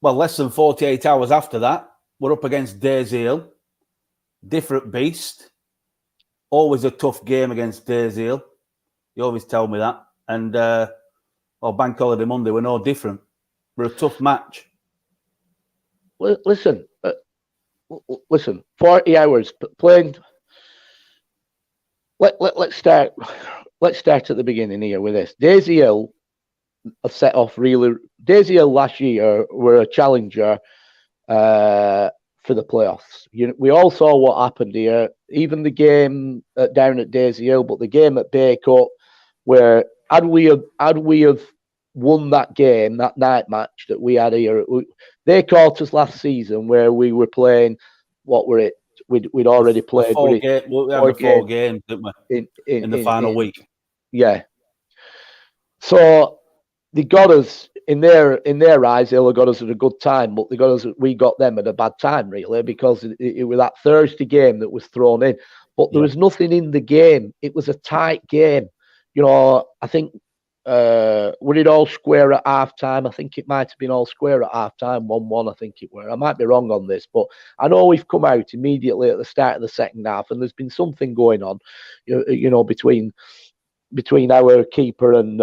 less than 48 hours after that, we're up against Daisy Hill. Different beast. Always a tough game against Daisy Hill. You always tell me that. And Bank Holiday Monday, we're no different. We're a tough match. Well, listen, 40 hours playing. Let's start at the beginning here with this. Daisy Hill have set off really. Daisy Hill last year were a challenger for the playoffs. We all saw what happened here. Even the game down at Daisy Hill, but the game at Bay Cup, where had we have won that game, that night match that we had here, they caught us last season where we were playing. What were it? We'd already played. We had four games, didn't we? In the final week. Yeah. So they got us in their eyes. They got us at a good time, but we got them at a bad time, really, because it was that Thursday game that was thrown in. But there was nothing in the game. It was a tight game. I think were it all square at half time? I think it might have been all square at half time, 1-1. I think it were. I might be wrong on this, but I know we've come out immediately at the start of the second half, and there's been something going on, between our keeper and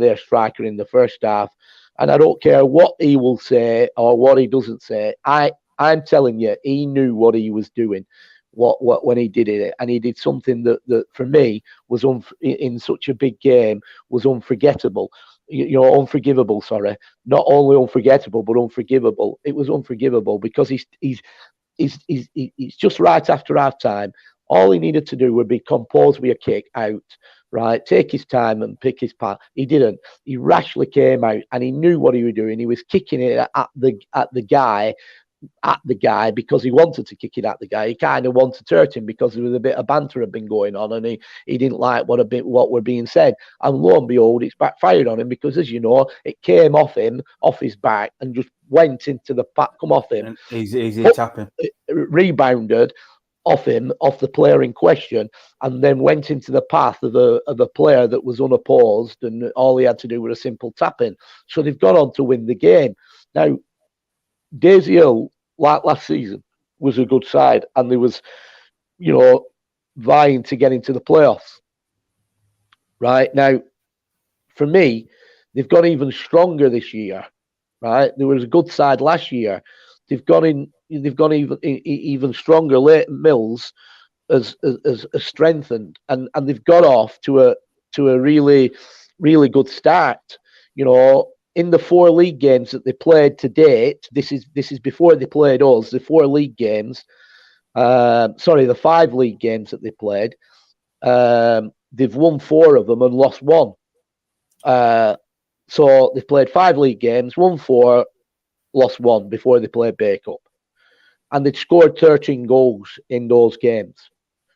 their striker in the first half. And I don't care what he will say or what he doesn't say. I'm telling you, he knew what he was doing. What when he did it, and he did something that for me was in such a big game was unforgettable, unforgivable. Sorry, not only unforgettable but unforgivable. It was unforgivable because he's just right after half time. All he needed to do would be composed with a kick out, right? Take his time and pick his path. He didn't. He rashly came out and he knew what he was doing. He was kicking it at the guy because he wanted to kick it at the guy. He kind of wanted to hurt him because there was a bit of banter had been going on, and he didn't like what were being said. And lo and behold, it's backfired on him because, as you know, it came off his back, and just went into the pack, come off him. Easy tapping. Rebounded off the player in question, and then went into the path of a player that was unopposed, and all he had to do was a simple tap-in. So they've gone on to win the game. Now, Daisy Hill, like last season, was a good side, and they was, vying to get into the playoffs. Right now, for me, they've got even stronger this year. Right, there was a good side last year. They've gone even stronger. Leighton Mills has strengthened, and they've got off to a really, really good start. In the 4 league games that they played to date, this is before they played us. The 4 league games, the 5 league games that they played, they've won 4 of them and lost 1. So they played 5 league games, won 4, lost 1 before they played Bay Cup, and they'd scored 13 goals in those games.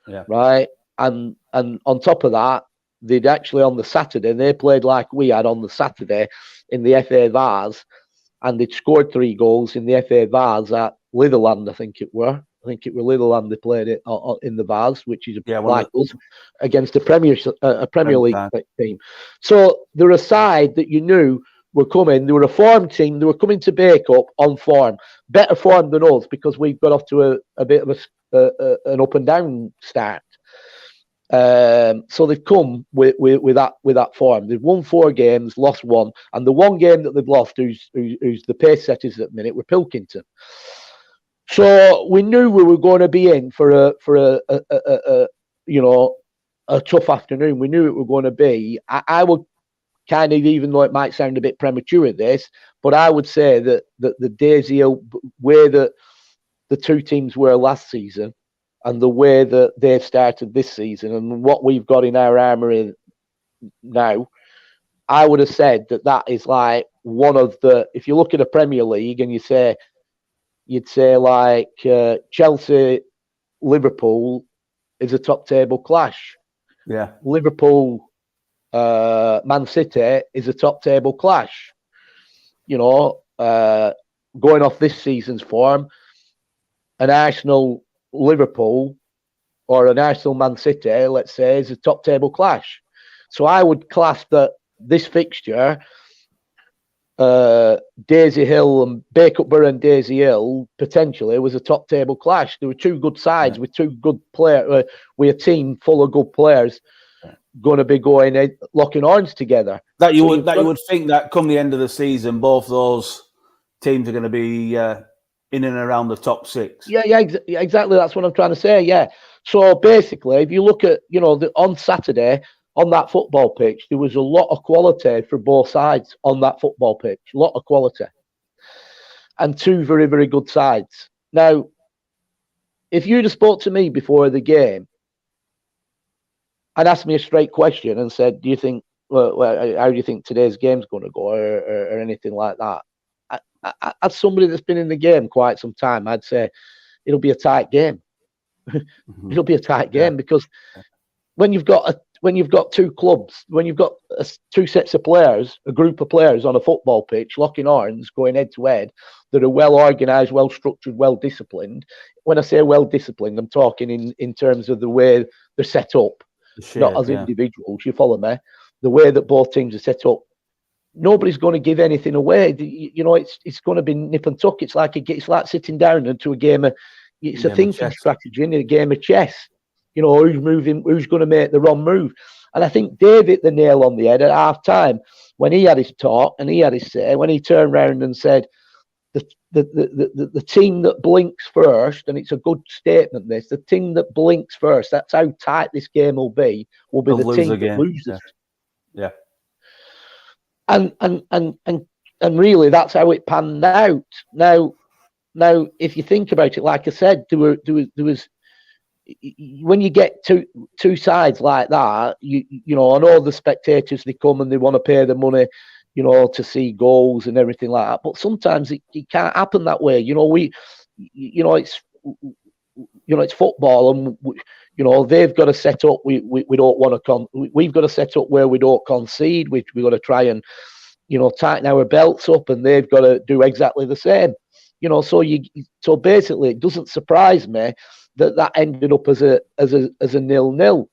Yeah. Right, and on top of that, they'd actually on the Saturday, they played like we had on the Saturday in the FA Vase, and they'd scored 3 goals in the FA Vase at Litherland, I think it were Litherland. They played it in the Vase, which is like us, against a Premier League team. So they're a side that you knew were coming. They were a form team. They were coming to Bay Cup on form, better form than us, because we've got off to a bit of an up and down start. So they've come with that form. They've won 4 games, lost 1, and the one game that they've lost, who's the pace setters at the minute, were Pilkington. So we knew we were going to be in for a tough afternoon. We knew it was going to be. I would kind of, even though it might sound a bit premature at this, but I would say that the Daisy Hill, where the 2 teams were last season, and the way that they've started this season, and what we've got in our armoury now, I would have said that is like one of the. If you look at the Premier League and you'd say like Chelsea, Liverpool is a top table clash. Yeah, Liverpool, Man City is a top table clash. Going off this season's form, an Arsenal Liverpool or an Arsenal Man City, let's say, is a top table clash. So I would class that this fixture, Daisy Hill and Bacup and Daisy Hill potentially was a top table clash. There were two good sides with two good players, with a team full of good players going to be going locking arms together. That you would think that come the end of the season, both those teams are going to be in and around the top six. Yeah, exactly. That's what I'm trying to say. Yeah. So basically, if you look at on Saturday on that football pitch, there was a lot of quality for both sides on that football pitch. A lot of quality, and two very, very good sides. Now, if you'd have spoke to me before the game and asked me a straight question and said, "Do you think? Well, how do you think today's game's going to go, or anything like that?" As somebody that's been in the game quite some time, I'd say it'll be a tight game. It'll be a tight game because when you've got two clubs, when you've got two sets of players, a group of players on a football pitch, locking arms, going head to head, that are well organised, well structured, well disciplined. When I say well disciplined, I'm talking in terms of the way they're set up, not as individuals. You follow me? The way that both teams are set up. Nobody's going to give anything away. It's going to be nip and tuck. It's like sitting down into a game of. It's a thinking strategy in a game of chess. Who's moving, who's going to make the wrong move. And I think Dave hit the nail on the head at half time when he had his talk and he had his say, when he turned around and said, the team that blinks first, and it's a good statement, this, the team that blinks first, that's how tight this game will be the team that loses. Yeah. And really that's how it panned out. Now, if you think about it, like I said, there was when you get two sides like that, you know, and all the spectators, they come and they want to pay the money, you know, to see goals and everything like that. But sometimes it can't happen that way. It's football, and they've got to set up. We don't want to we've got to set up where we don't concede. We've got to try and tighten our belts up, and they've got to do exactly the same. So basically, it doesn't surprise me that ended up as a 0-0.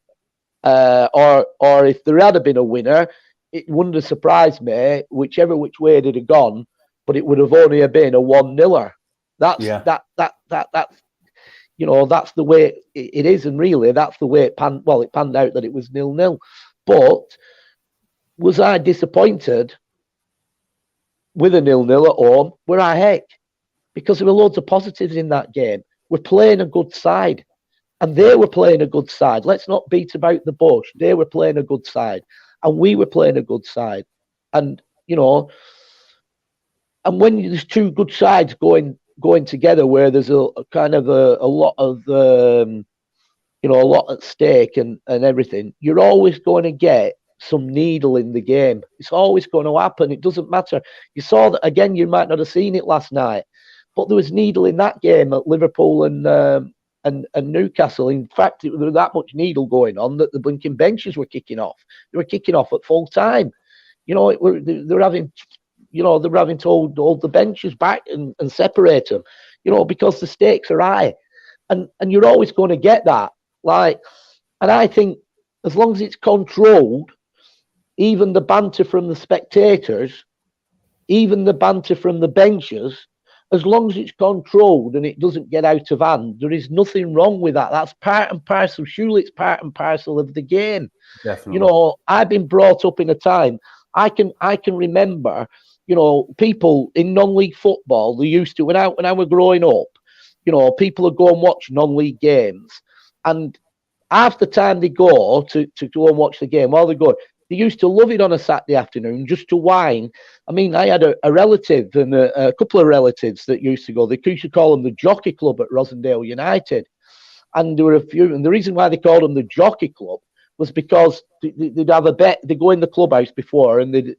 Or if there had been a winner, it wouldn't have surprised me which way it had gone, but it would have only been a 1-0. That's the way it is, and really that's the way it panned out that it was 0-0. But was I disappointed with a 0-0 at home? Were I heck? Because there were loads of positives in that game. We're playing a good side, and they were playing a good side. Let's not beat about the bush. They were playing a good side, and we were playing a good side. And and when there's two good sides going together, where there's a lot at stake and everything, you're always going to get some needle in the game. It's always going to happen. It doesn't matter. You saw that again. You might not have seen it last night, but there was needle in that game at Liverpool and Newcastle. In fact, there was that much needle going on that the blinking benches were kicking off. They were kicking off at full time. They were having to hold the benches back and separate them, because the stakes are high, and you're always going to get that. And I think as long as it's controlled, even the banter from the spectators, even the banter from the benches, as long as it's controlled and it doesn't get out of hand, there is nothing wrong with that. That's part and parcel. Surely it's part and parcel of the game. Definitely. I've been brought up in a time. I can remember, people in non-league football, they used to, when I was growing up, people would go and watch non-league games, and half the time they go to go and watch the game, while they go, they used to love it on a Saturday afternoon just to whine. I mean, I had a relative and a couple of relatives that used to go. They used to call them the Jockey Club at Rosendale United. And there were a few, and the reason why they called them the Jockey Club was because they'd have a bet. They'd go in the clubhouse before and they'd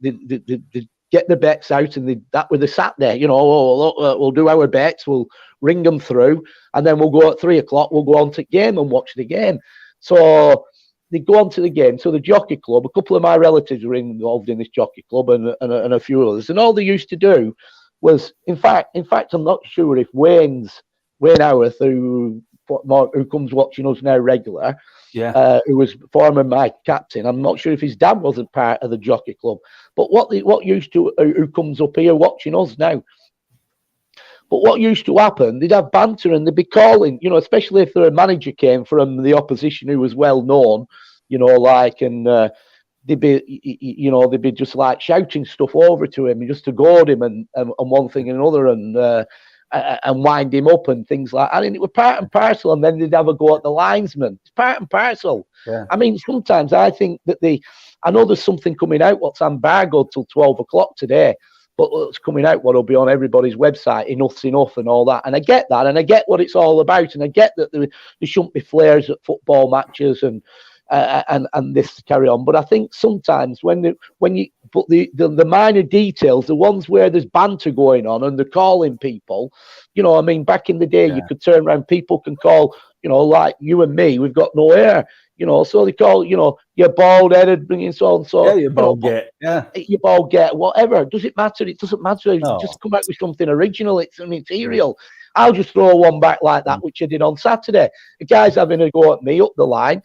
get the bets out, and that where they sat there, we'll do our bets, we'll ring them through, and then we'll go at 3 o'clock, we'll go on to the game and watch the game. So they go on to the game. So the Jockey Club, a couple of my relatives were involved in this Jockey Club, and a few others. And all they used to do was, in fact, I'm not sure if Wayne Howarth, who who comes watching us now regular, Yeah. who was former my captain. I'm not sure if his dad wasn't part of the jockey club, but who comes up here watching us now. But what used to happen, they'd have banter and they'd be calling, especially if a manager came from the opposition who was well known, and they'd be just like shouting stuff over to him just to goad him and one thing and another and wind him up and things like that. And it was part and parcel. And then they'd have a go at the linesman. It's part and parcel. Yeah. I mean, sometimes I think that I know there's something coming out what's embargoed till 12 o'clock today. But what's coming out, what'll be on everybody's website, enough's enough and all that. And I get that, and I get what it's all about, and I get that there shouldn't be flares at football matches and this to carry on. But I think sometimes the minor details, the ones where there's banter going on and they're calling people, back in the day, you could turn around, people can call, like you and me, we've got no hair. So they call, you're bald-headed, bringing so and so. Yeah, you bald-get. Yeah. You bald-get, whatever. Does it matter? It doesn't matter. No. Just come out with something original. It's material. I'll just throw one back like that, which I did on Saturday. The guy's having a go at me up the line.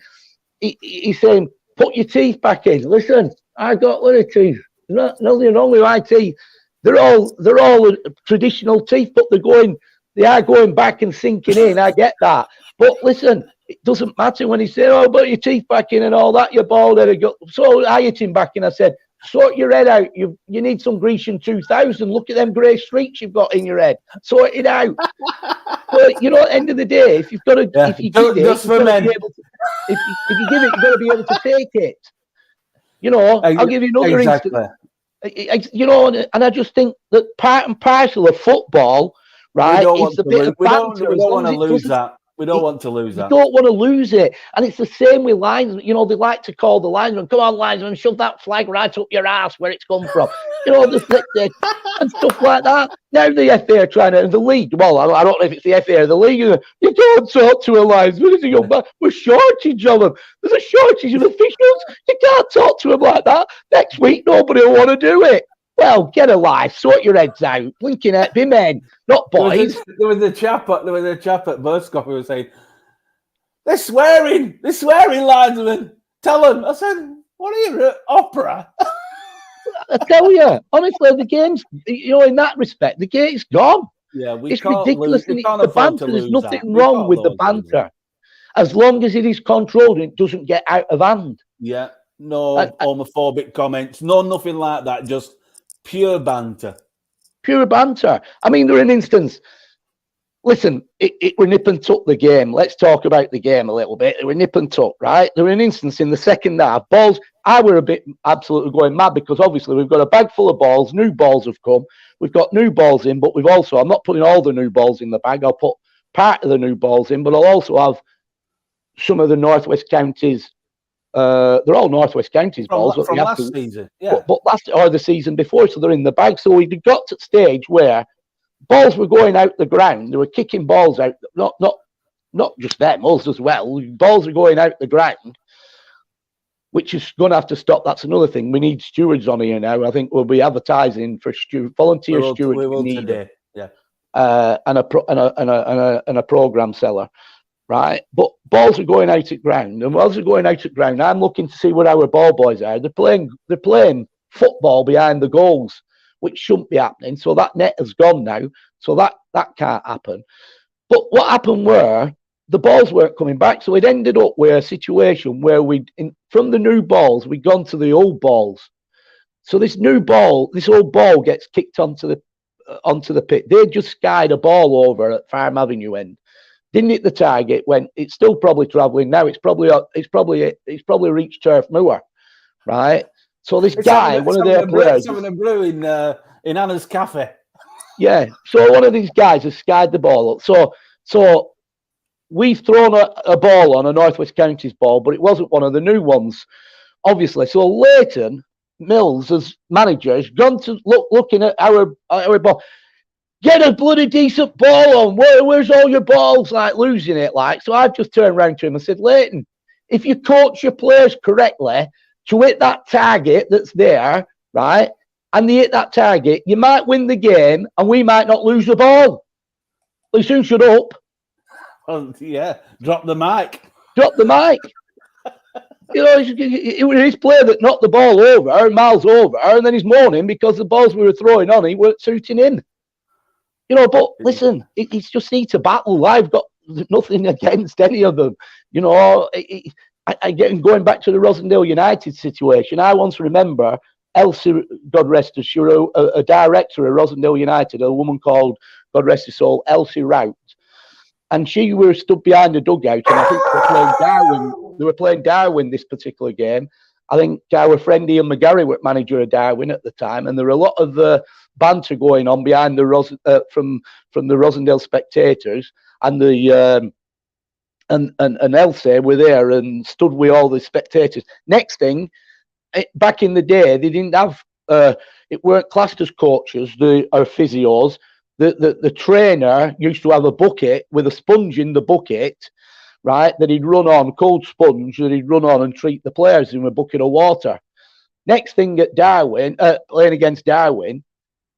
He's saying, put your teeth back in. Listen, I got little teeth. Nothing wrong with my teeth. They're all traditional teeth, but they are going back and sinking in. I get that. But listen, it doesn't matter when he said, "Oh, put your teeth back in and all that, you're bald-headed." So I hit him back and I said, "Sort your head out. You need some Grecian 2000. Look at them grey streaks you've got in your head. Sort it out." But at the end of the day, if you've got to, if you give it, you've got to be able to, if you give it, you've got to be able to take it. I'll give you another instance. And I just think that part and parcel of football, right, is a bit of banter. We don't want to lose that. We don't want to lose that. You don't want to lose it. And it's the same with linesmen. They like to call the linesman, "Come on, linesman, shove that flag right up your ass where it's come from." And stuff like that. Now the FA are trying to, the league, well, I don't know if it's the FA or the league, you can't talk to a linesman. We're shortage of them. There's a shortage of officials. You can't talk to them like that. Next week, nobody will want to do it. Well, get a life, sort your heads out, blinking at be men, not boys. There was a chap at Burscough who was saying, they're swearing linesmen. Tell them. I said, what are you, opera? I tell you, honestly, the game's, in that respect, the game's gone. Yeah, it's ridiculous. The banter, there's nothing wrong with the banter. As long as it is controlled and it doesn't get out of hand. Yeah, no homophobic comments, nothing like that, just pure banter. Pure banter. I mean, there were an instance. Listen, it were nip and tuck the game. Let's talk about the game a little bit. It were nip and tuck, right? There were an instance in the second half. Balls, I were a bit absolutely going mad because obviously we've got a bag full of balls. New balls have come. We've got new balls in, but I'm not putting all the new balls in the bag. I'll put part of the new balls in, but I'll also have some of the Northwest Counties. They're all Northwest Counties balls. From last season, yeah. But last or the season before, so they're in the bag. So we got to the stage where balls were going out the ground. They were kicking balls out. Not just them, us as well. Balls are going out the ground, which is going to have to stop. That's another thing. We need stewards on here now. I think we'll be advertising for volunteer stewards. We will today. Yeah. And a program seller. Right, but balls are going out at ground, and balls are going out at ground. I'm looking to see where our ball boys are. They're playing football behind the goals, which shouldn't be happening. So that net has gone now, so that can't happen. But what happened were the balls weren't coming back, so it ended up with a situation where from the new balls we'd gone to the old balls. So this old ball gets kicked onto the pit. They just skied a ball over at Farm Avenue end. Didn't hit the target. It's still probably travelling now. It's probably reached Turf Moor, right? So this guy, one of their players, having a brew in Anna's cafe. Yeah. So one of these guys has skied the ball up. So we've thrown a ball on a Northwest Counties ball, but it wasn't one of the new ones, obviously. So Leighton Mills, as manager, has gone to looking at our ball. Get a bloody decent ball on. Where's all your balls? Like losing it, like. So I've just turned around to him and said, Leighton, if you coach your players correctly to hit that target that's there, right, and they hit that target, you might win the game and we might not lose the ball. Well, soon shut up. Yeah, drop the mic. Drop the mic. You know, it was his player that knocked the ball over, miles over, and then he's moaning because the balls we were throwing on, he weren't suiting him. You know, but listen, it's just need to battle. I've got nothing against any of them. You know, again, going back to the Rosendale United situation, I once remember Elsie, God rest her, she was a director of Rosendale United, a woman called, God rest her soul, Elsie Rout. And she was stood behind the dugout, and I think they were playing Darwin. They were playing Darwin this particular game. I think our friend Ian McGarry was manager of Darwin at the time, and there were a lot of banter going on behind the from the Rosendale spectators, and the and Elsie were there and stood with all the spectators. Next thing, back in the day, they didn't have it weren't classed as coaches, or physios. The trainer used to have a bucket with a sponge in the bucket, right, that he'd run on, cold sponge that he'd run on and treat the players in a bucket of water. Next thing at Darwin, playing against Darwin,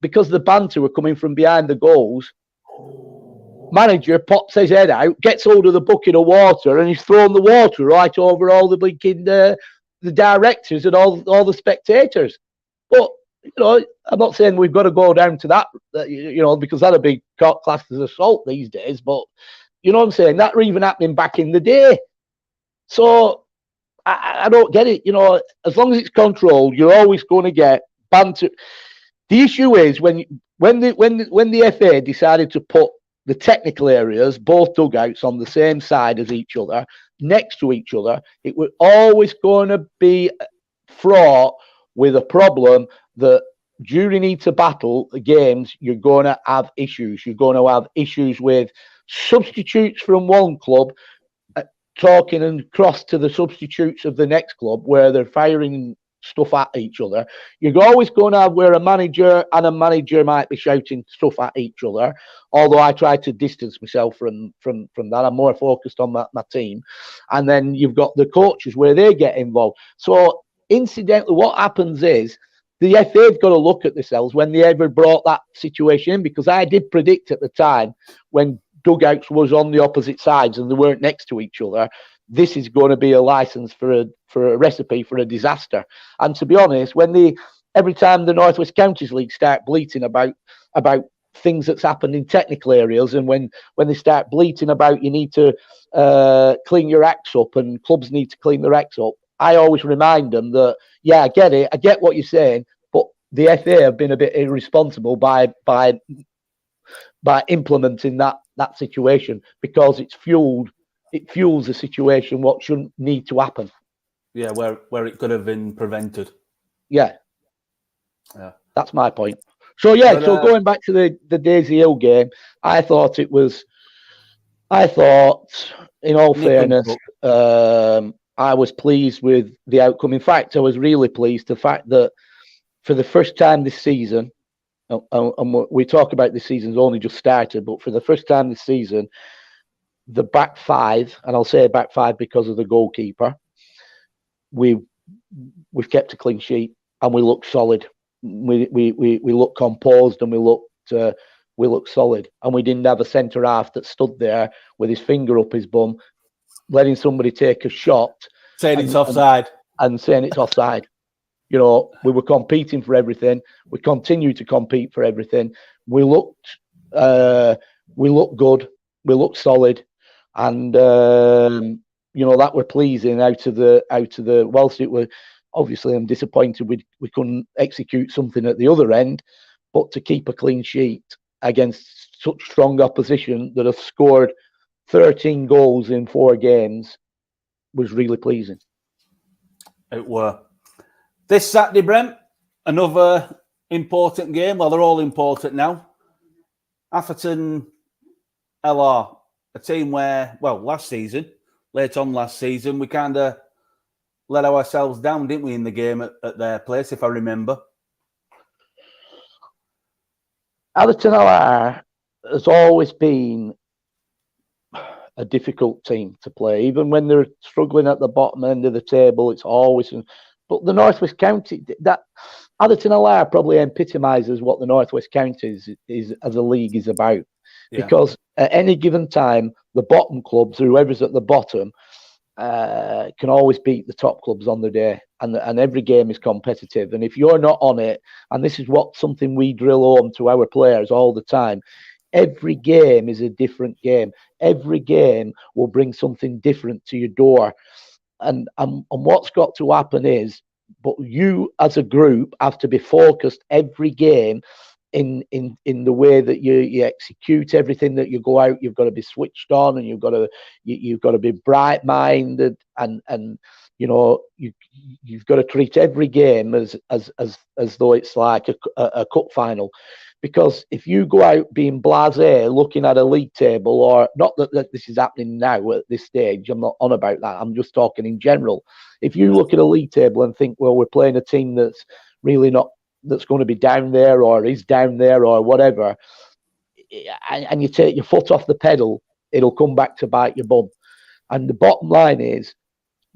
because the banter were coming from behind the goals, manager pops his head out, gets hold of the bucket of water, and he's thrown the water right over all the blinking the directors and all the spectators. But you know, I'm not saying we've got to go down to that, you know, because that'd be classed as assault these days. But you know what I'm saying? That were even happening back in the day. So I don't get it. You know, as long as it's controlled, you're always going to get banter. The issue is when the FA decided to put the technical areas, both dugouts, on the same side as each other, next to each other, it was always going to be fraught with a problem that during each battle games, you're going to have issues. You're going to have issues with substitutes from one club talking and cross to the substitutes of the next club where they're firing stuff at each other. You're always going to have where a manager might be shouting stuff at each other. Although I try to distance myself from that. I'm more focused on my team. And then you've got the coaches where they get involved. So incidentally, what happens is the FA have got to look at themselves when they ever brought that situation in, because I did predict at the time when dugouts was on the opposite sides and they weren't next to each other, this is going to be a license for a recipe for a disaster. And to be honest, every time the North West Counties League start bleating about things that's happened in technical areas, and when they start bleating about you need to clean your acts up and clubs need to clean their acts up, I always remind them that, yeah, I get it. I get what you're saying, but the FA have been a bit irresponsible by implementing that situation, because it fuels a situation what shouldn't need to happen. Yeah, where it could have been prevented. Yeah. That's my point. So yeah, so going back to the Daisy Hill game, I thought, in all fairness, I was pleased with the outcome. In fact, I was really pleased the fact that for the first time this season, and we talk about this season's only just started, but for the first time this season, the back five, and I'll say back five because of the goalkeeper, we've kept a clean sheet and we look solid. We look composed and we look solid, and we didn't have a centre half that stood there with his finger up his bum, letting somebody take a shot, saying it's offside, and saying it's offside. You know, we were competing for everything. We continue to compete for everything. We looked good. We looked solid, and you know, that were pleasing out of the. Whilst it were obviously, I'm disappointed we couldn't execute something at the other end, but to keep a clean sheet against such strong opposition that have scored 13 goals in 4 games was really pleasing. It were. This Saturday, Brent, another important game. Well, they're all important now. Atherton LR, a team where, well, late on last season, we kind of let ourselves down, didn't we, in the game at their place, if I remember. Atherton LR has always been a difficult team to play. Even when they're struggling at the bottom end of the table, it's always... But the North West County, that Atherton LR probably epitomises what the North West Counties is as a league is about. Yeah. Because at any given time, the bottom clubs, whoever's at the bottom, can always beat the top clubs on the day, and every game is competitive. And if you're not on it, and this is something we drill home to our players all the time, every game is a different game. Every game will bring something different to your door, and what's got to happen is, but you as a group have to be focused every game in the way that you execute everything that you go out. You've got to be switched on, and you've got to be bright minded, and you've got to treat every game as though it's like a cup final. Because if you go out being blasé, looking at a league table, or not that this is happening now at this stage, I'm not on about that, I'm just talking in general. If you look at a league table and think, well, we're playing a team that's really not, that's going to be down there, or is down there, or whatever, and you take your foot off the pedal, it'll come back to bite your bum. And the bottom line is,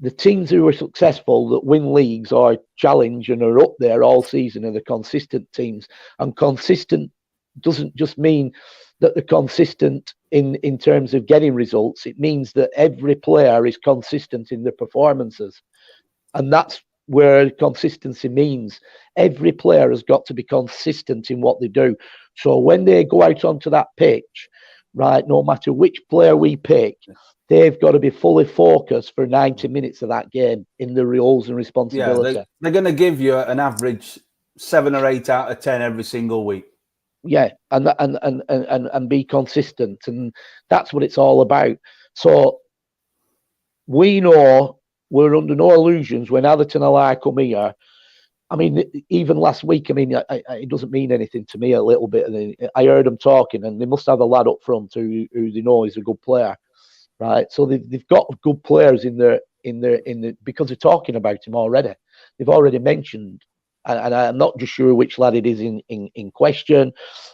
the teams who are successful, that win leagues or challenge and are up there all season, are the consistent teams. And consistent doesn't just mean that they're consistent in terms of getting results. It means that every player is consistent in their performances. And that's where consistency means. Every player has got to be consistent in what they do. So when they go out onto that pitch, right, no matter which player we pick, they've got to be fully focused for 90 minutes of that game in the roles and responsibility. Yeah, they're going to give you an average 7 or 8 out of 10 every single week. Yeah, and be consistent, and that's what it's all about. So we know, we're under no illusions when Atherton and I come here. I mean, even last week, I mean, it doesn't mean anything to me a little bit. I heard them talking, and they must have a lad up front who they know is a good player. Right, so they've got good players in there because they're talking about him already. They've already mentioned, and I'm not just sure which lad it is in question,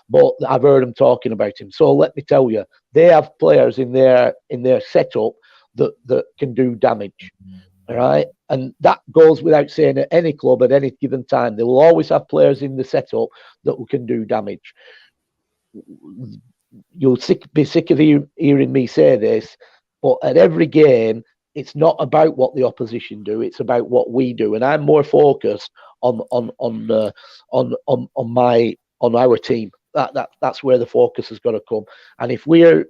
but I've heard them talking about him. So let me tell you, they have players in their setup that can do damage. All right, and that goes without saying. At any club at any given time, they will always have players in the setup that can do damage. You'll be sick of hearing me say this, but at every game, it's not about what the opposition do; it's about what we do. And I'm more focused on our team. That's where the focus has got to come. And if we're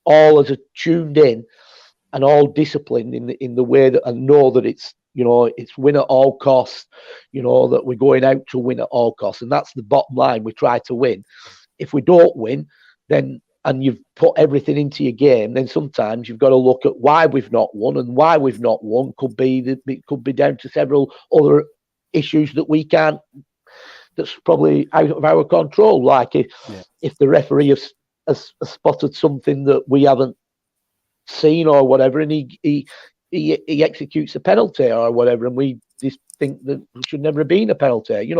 all as tuned in and all disciplined in the way that, and know that it's, it's win at all costs, that we're going out to win at all costs, and that's the bottom line. We try to win. If we don't win, then, and you've put everything into your game, then sometimes you've got to look at why we've not won, and why we've not won could be down to several other issues that we can't, that's probably out of our control. Like if the referee has spotted something that we haven't seen or whatever, and he executes a penalty or whatever, and we just think that there should never have been a penalty.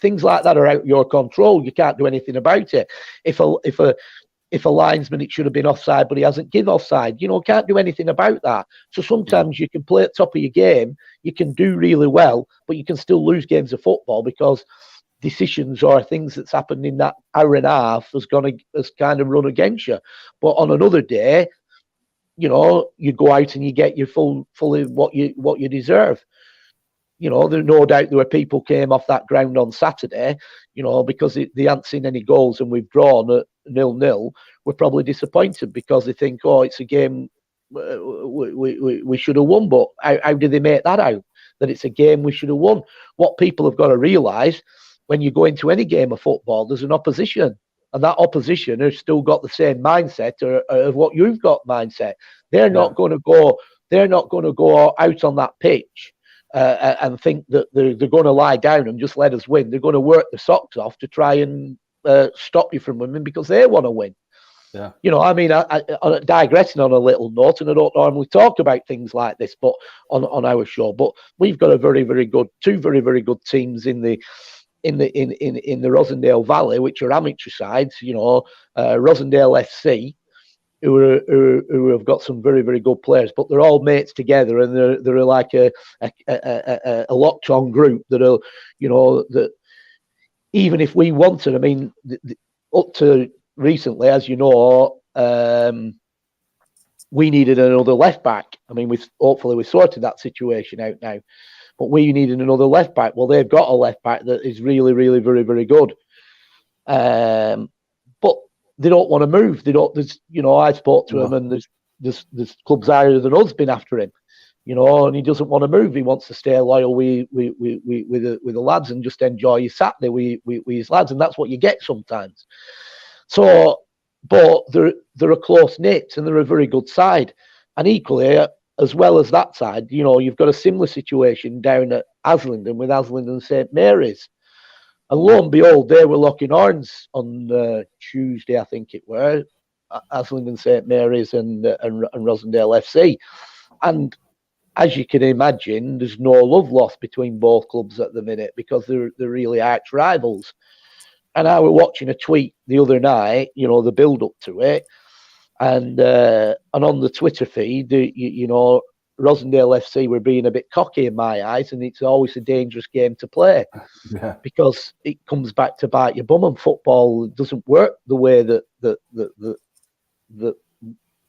Things like that are out of your control. You can't do anything about it. If a linesman, it should have been offside, but he hasn't given offside. Can't do anything about that. So sometimes you can play at top of your game, you can do really well, but you can still lose games of football because decisions or things that's happened in that hour and a half has kind of run against you. But on another day, you go out and you get your fully what you deserve. There's no doubt there were people came off that ground on Saturday, because they hadn't seen any goals and we've drawn at 0-0. We're probably disappointed because they think, oh, it's a game we should have won. But how did they make that out? That it's a game we should have won? What people have got to realise, when you go into any game of football, there's an opposition. And that opposition has still got the same mindset of what you've got mindset. They're not going to go. They're not going to go out on that pitch and think that they're going to lie down and just let us win. They're going to work the socks off to try and stop you from winning because they want to win. Yeah. I mean, I digressing on a little note, and I don't normally talk about things like this, but on our show, but we've got two very, very good teams in the Rosendale Valley, which are amateur sides. Rosendale FC, who have got some very, very good players, but they're all mates together, and they're like a locked on group that are, that even if we wanted, I mean, up to recently, as you know, we needed another left back. I mean, hopefully we sorted that situation out now, but we needed another left back. Well, they've got a left back that is really, really, very, very good. But they don't want to move. They don't. There's, I spoke to him, and there's clubs higher than us been after him, and he doesn't want to move. He wants to stay loyal with the lads and just enjoy his Saturday with his lads, and that's what you get sometimes. So, but they're a close knit and they're a very good side, and equally, as well as that side, you've got a similar situation down at Aslington with Aslington St Mary's. And lo and behold, they were locking horns on Tuesday, I think it were, Aslington St Mary's and Rosendale FC. And as you can imagine, there's no love lost between both clubs at the minute because they're really arch rivals. And I was watching a tweet the other night, the build up to it, and on the Twitter feed, Rosendale FC were being a bit cocky in my eyes, and it's always a dangerous game to play because it comes back to bite your bum, and football doesn't work the way that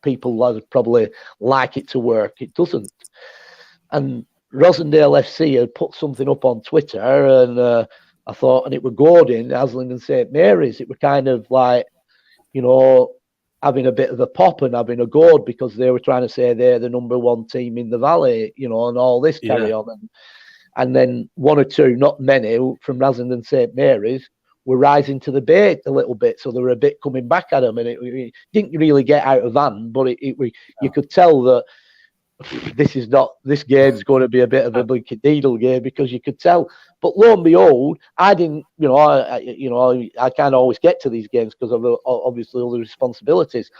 people probably like it to work. It doesn't. And Rosendale FC had put something up on Twitter, and I thought, and it were Gordon, Aslington St Mary's. It were kind of like, having a bit of a pop and having a goad because they were trying to say they're the number one team in the valley, and all this carry on. And then one or two, not many, from Aslington St Mary's were rising to the bait a little bit. So they were a bit coming back at them, and it didn't really get out of hand, but you could tell that this game's going to be a bit of a blinky needle game because you could tell. But lo and behold, I didn't, I can't always get to these games because of obviously all the responsibilities.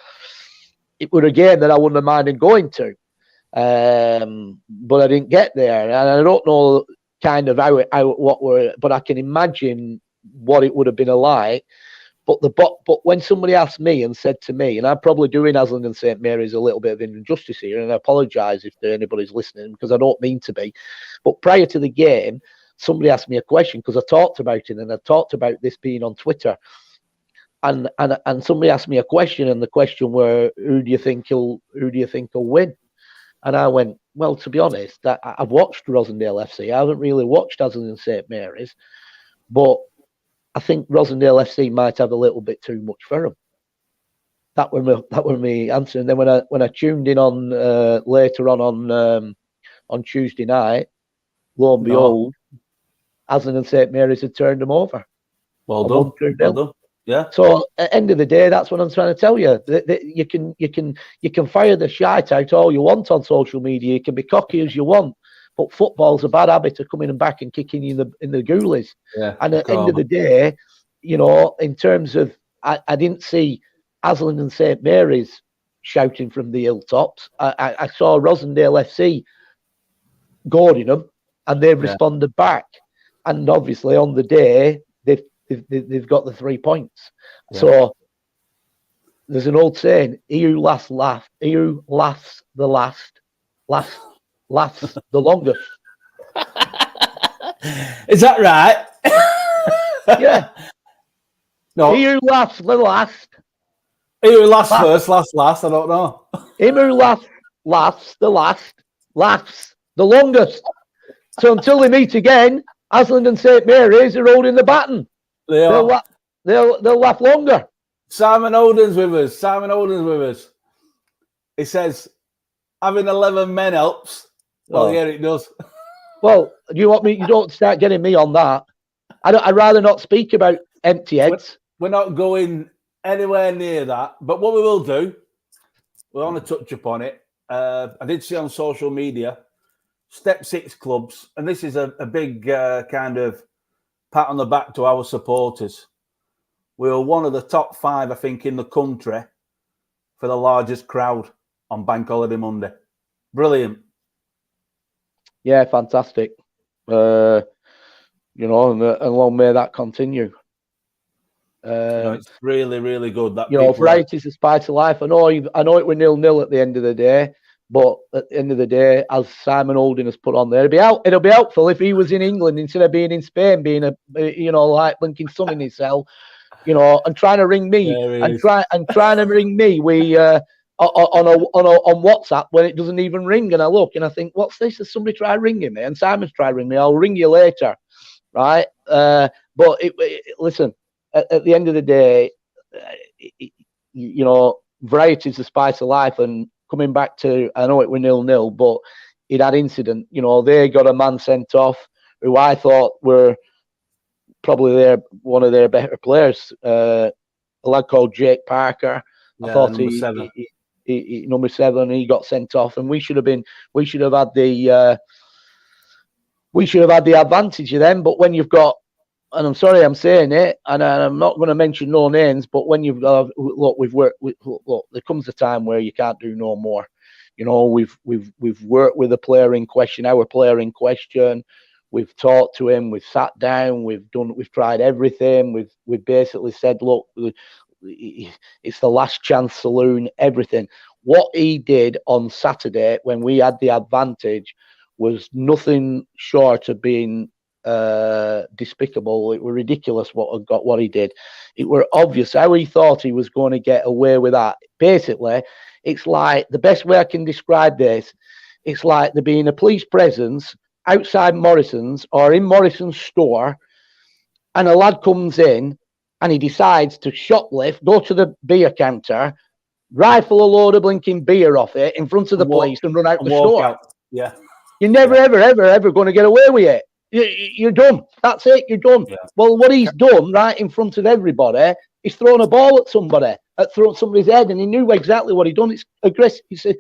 It was a game that I wouldn't have minded going to, but I didn't get there, and I don't know kind of but I can imagine what it would have been like. But when somebody asked me and said to me, and I'm probably doing Aslington St Mary's a little bit of injustice here, and I apologise if anybody's listening because I don't mean to be. But prior to the game, somebody asked me a question because I talked about it, and I talked about this being on Twitter. And somebody asked me a question, and the question were, who do you think will win? And I went, well, to be honest, I've watched Rosendale FC. I haven't really watched Aslington St Mary's, but I think Rosendale FC might have a little bit too much for them. That were my answer. And then when I tuned in on later on Tuesday night, lo and behold, Aslington St Mary's had turned them over. Well done. Yeah. So at the end of the day, that's what I'm trying to tell you. You can fire the shite out all you want on social media. You can be cocky as you want. But football's a bad habit of coming back and kicking you in the goalies. Yeah, and at the end of the day, in terms of, I didn't see Aslington St Mary's shouting from the hilltops. I saw Rosendale FC goading them, and they've responded back. And obviously, on the day, they've got the 3 points. Yeah. So there's an old saying: "He who laughs the lasts the longest." Is that right? Yeah. No. He who laughs the last. He who laughs first, last. I don't know. Him who laughs the last, laughs the longest. So until they meet again, Aslington and St Mary's are holding the baton. They'll laugh longer. Simon Oden's with us. He says, having 11 men helps. Well, yeah, it does. Well, you want me? You don't start getting me on that. I'd rather not speak about empty heads. We're not going anywhere near that. But what we will do, we want to touch upon it. I did see on social media, Step 6 clubs, and this is a big kind of pat on the back to our supporters. We were one of the top 5, I think, in the country for the largest crowd on Bank Holiday Monday. Brilliant. Yeah, fantastic. And long may that continue. It's really, really good. That variety is the spice of life. I know it were 0-0 at the end of the day, but at the end of the day, as Simon Holding has put on there, it'll be helpful if he was in England instead of being in Spain, being like blinking sun in his cell, and trying to ring me with on WhatsApp when it doesn't even ring, and I look and I think, what's this? Has somebody tried ringing me? And Simon's tried ringing me. I'll ring you later, right? But listen, at the end of the day, you know, variety is the spice of life. And coming back to, I know it were 0-0, but it had incident. You know, they got a man sent off who I thought were probably one of their better players. A lad called Jake Parker. I thought he number 7. He got sent off, and we should have had the advantage of them. But when you've got, and I'm sorry I'm saying it, and I'm not going to mention no names, but when you've got, look, there comes a time where you can't do no more. You know, we've worked with the player in question, our player in question. We've talked to him. We've sat down. We've tried everything. We've basically said, look, it's the last chance saloon. Everything. What he did on Saturday when we had the advantage was nothing short of being despicable. It were ridiculous what he did. It were obvious how he thought he was going to get away with that. Basically, it's like, the best way I can describe this, it's like there being a police presence outside Morrison's or in Morrison's store, and a lad comes in and he decides to shoplift, go to the beer counter, rifle a load of blinking beer off it in front of the police and run out the store. Out. Yeah. You're never, ever going to get away with it. You're done. That's it. You're done. Yeah. Well, what he's done right in front of everybody is thrown a ball at somebody, thrown somebody's head, and he knew exactly what he'd done. It's aggressive. He said,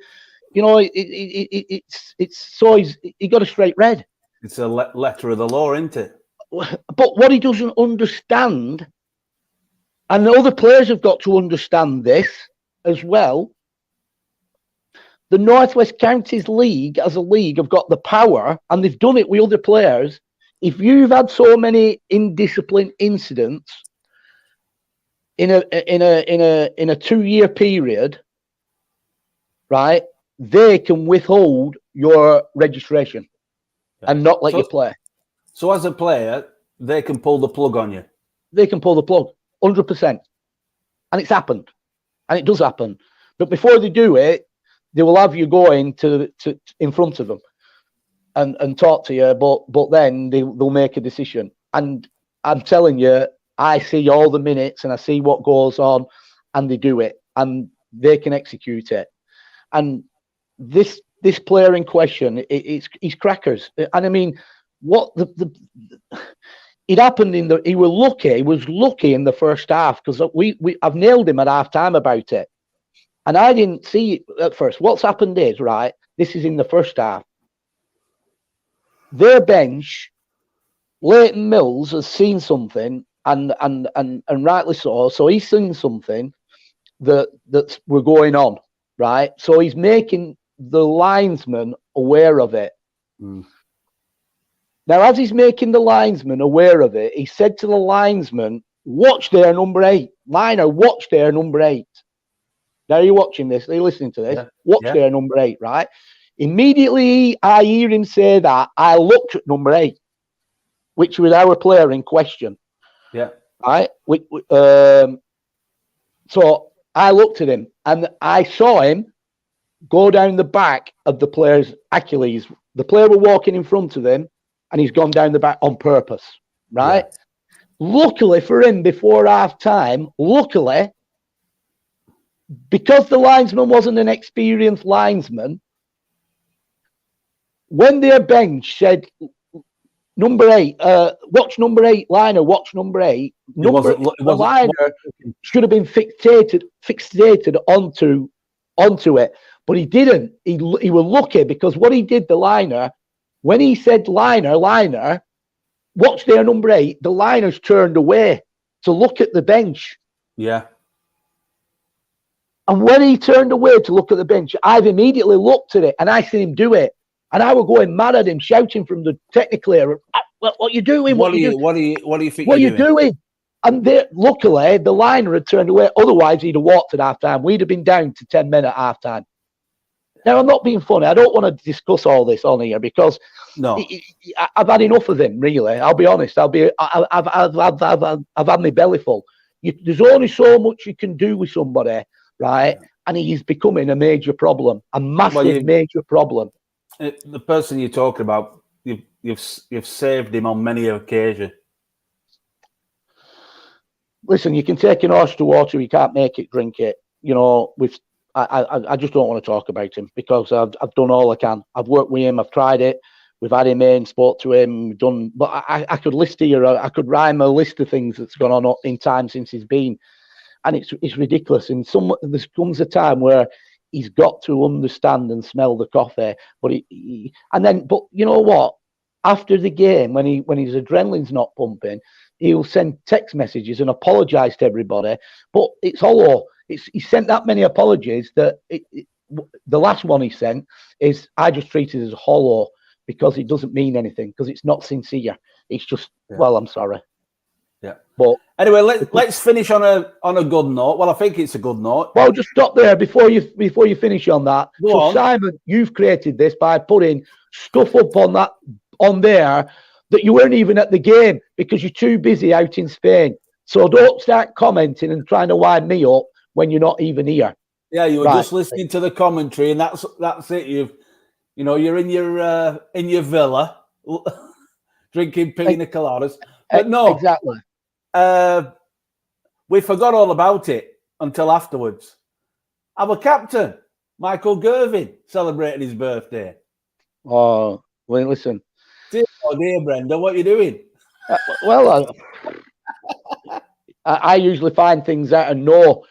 you know, it's so he got a straight red. It's a letter of the law, isn't it? But what he doesn't understand, and the other players have got to understand this as well, the North West Counties League as a league have got the power, and they've done it with other players. If you've had so many indiscipline incidents in a 2-year period, right, they can withhold your registration and not let you play. So as a player, they can pull the plug on you. They can pull the plug, 100%. And it's happened. And it does happen. But before they do it, they will have you going to in front of them and talk to you. But then they'll make a decision. And I'm telling you, I see all the minutes and I see what goes on, and they do it. And they can execute it. And this player in question, he's crackers. And I mean, what it happened he was lucky in the first half, because I've nailed him at half time about it. And I didn't see it at first. What's happened is, right, this is in the first half. Their bench, Leighton Mills has seen something, and rightly so. So he's seen something that's we're going on, right? So he's making the linesman aware of it. Mm. Now, as he's making the linesman aware of it, he said to the linesman, watch their number 8. Liner, watch their number 8. Now, you're watching this. Are you listening to this? Yeah. Watch their number 8, right? Immediately, I hear him say that. I looked at number 8, which was our player in question. Yeah. Right? So I looked at him, and I saw him go down the back of the player's Achilles. The player were walking in front of him, and he's gone down the back on purpose, right? Yeah. Luckily for him, before half-time, because the linesman wasn't an experienced linesman, when their bench said, number 8, watch number 8, Liner, watch number 8, the Liner should have been fixated onto it. But he didn't. He was lucky, because what he did, the Liner, when he said Liner, watch their number 8, the Liner's turned away to look at the bench. Yeah. And when he turned away to look at the bench, I've immediately looked at it, and I seen him do it. And I was going mad at him, shouting from the technical area, what are you doing? What do you think you're doing? And luckily, the Liner had turned away. Otherwise, he'd have walked at half-time. We'd have been down to 10 men at half-time. Now, I'm not being funny. I don't want to discuss all this on here, because I've had enough of him, really. I'll be honest. I've had my belly full. There's only so much you can do with somebody, right? and he's becoming a major problem, a massive major problem. The person you're talking about, you've saved him on many occasions. Listen, you can take an horse to water, you can't make it drink it. You know, I just don't want to talk about him because I've done all I can. I've worked with him, I've tried it. We've had him in, spoke to him, done. But I could list here, I could rhyme a list of things that's gone on in time since he's been, and it's ridiculous. And there comes a time where he's got to understand and smell the coffee. But but you know what? After the game, when his adrenaline's not pumping, he'll send text messages and apologise to everybody. But it's hollow. He sent that many apologies that the last one he sent is, I just treat it as hollow because it doesn't mean anything, because it's not sincere. It's just, well, I'm sorry. Yeah. But anyway, let's finish on a good note. Well, I think it's a good note. Well, just stop there before you finish on that. Go on. Simon, you've created this by putting stuff up on there that you weren't even at the game because you're too busy out in Spain. So don't start commenting and trying to wind me up when you're not even here. Yeah, you were just listening to the commentary, and that's it. You're in your villa drinking pina coladas. But no, exactly. We forgot all about it until afterwards. Our captain, Michael Gervin, celebrating his birthday. Oh, well, listen. Dear Brenda, what are you doing? I usually find things out and know,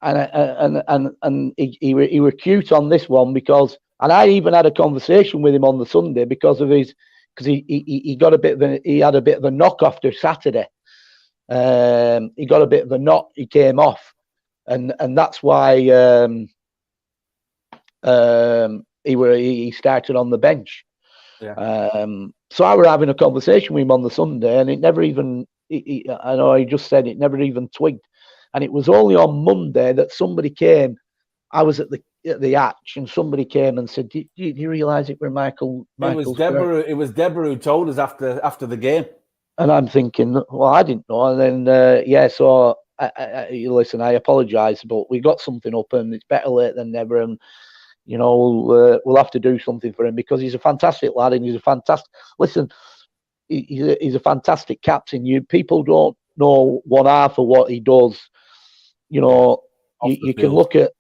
and he were cute on this one because, and I even had a conversation with him on the Sunday because he got he had a bit of a knock after Saturday. He got a bit of a knock. He came off, and that's why he started on the bench. Yeah. So I were having a conversation with him on the Sunday, and it never even. I know he just said it never even twigged, and it was only on Monday that somebody came. I was at the Hatch, and somebody came and said, "Do you realise it were Michael?" It was Deborah who told us after the game. And I'm thinking, well, I didn't know. And then so listen, I apologise, but we got something up, and it's better late than never. And we'll have to do something for him because he's a fantastic lad, and he's a fantastic. Listen, he's a fantastic captain. People don't know one half of what he does. You can look at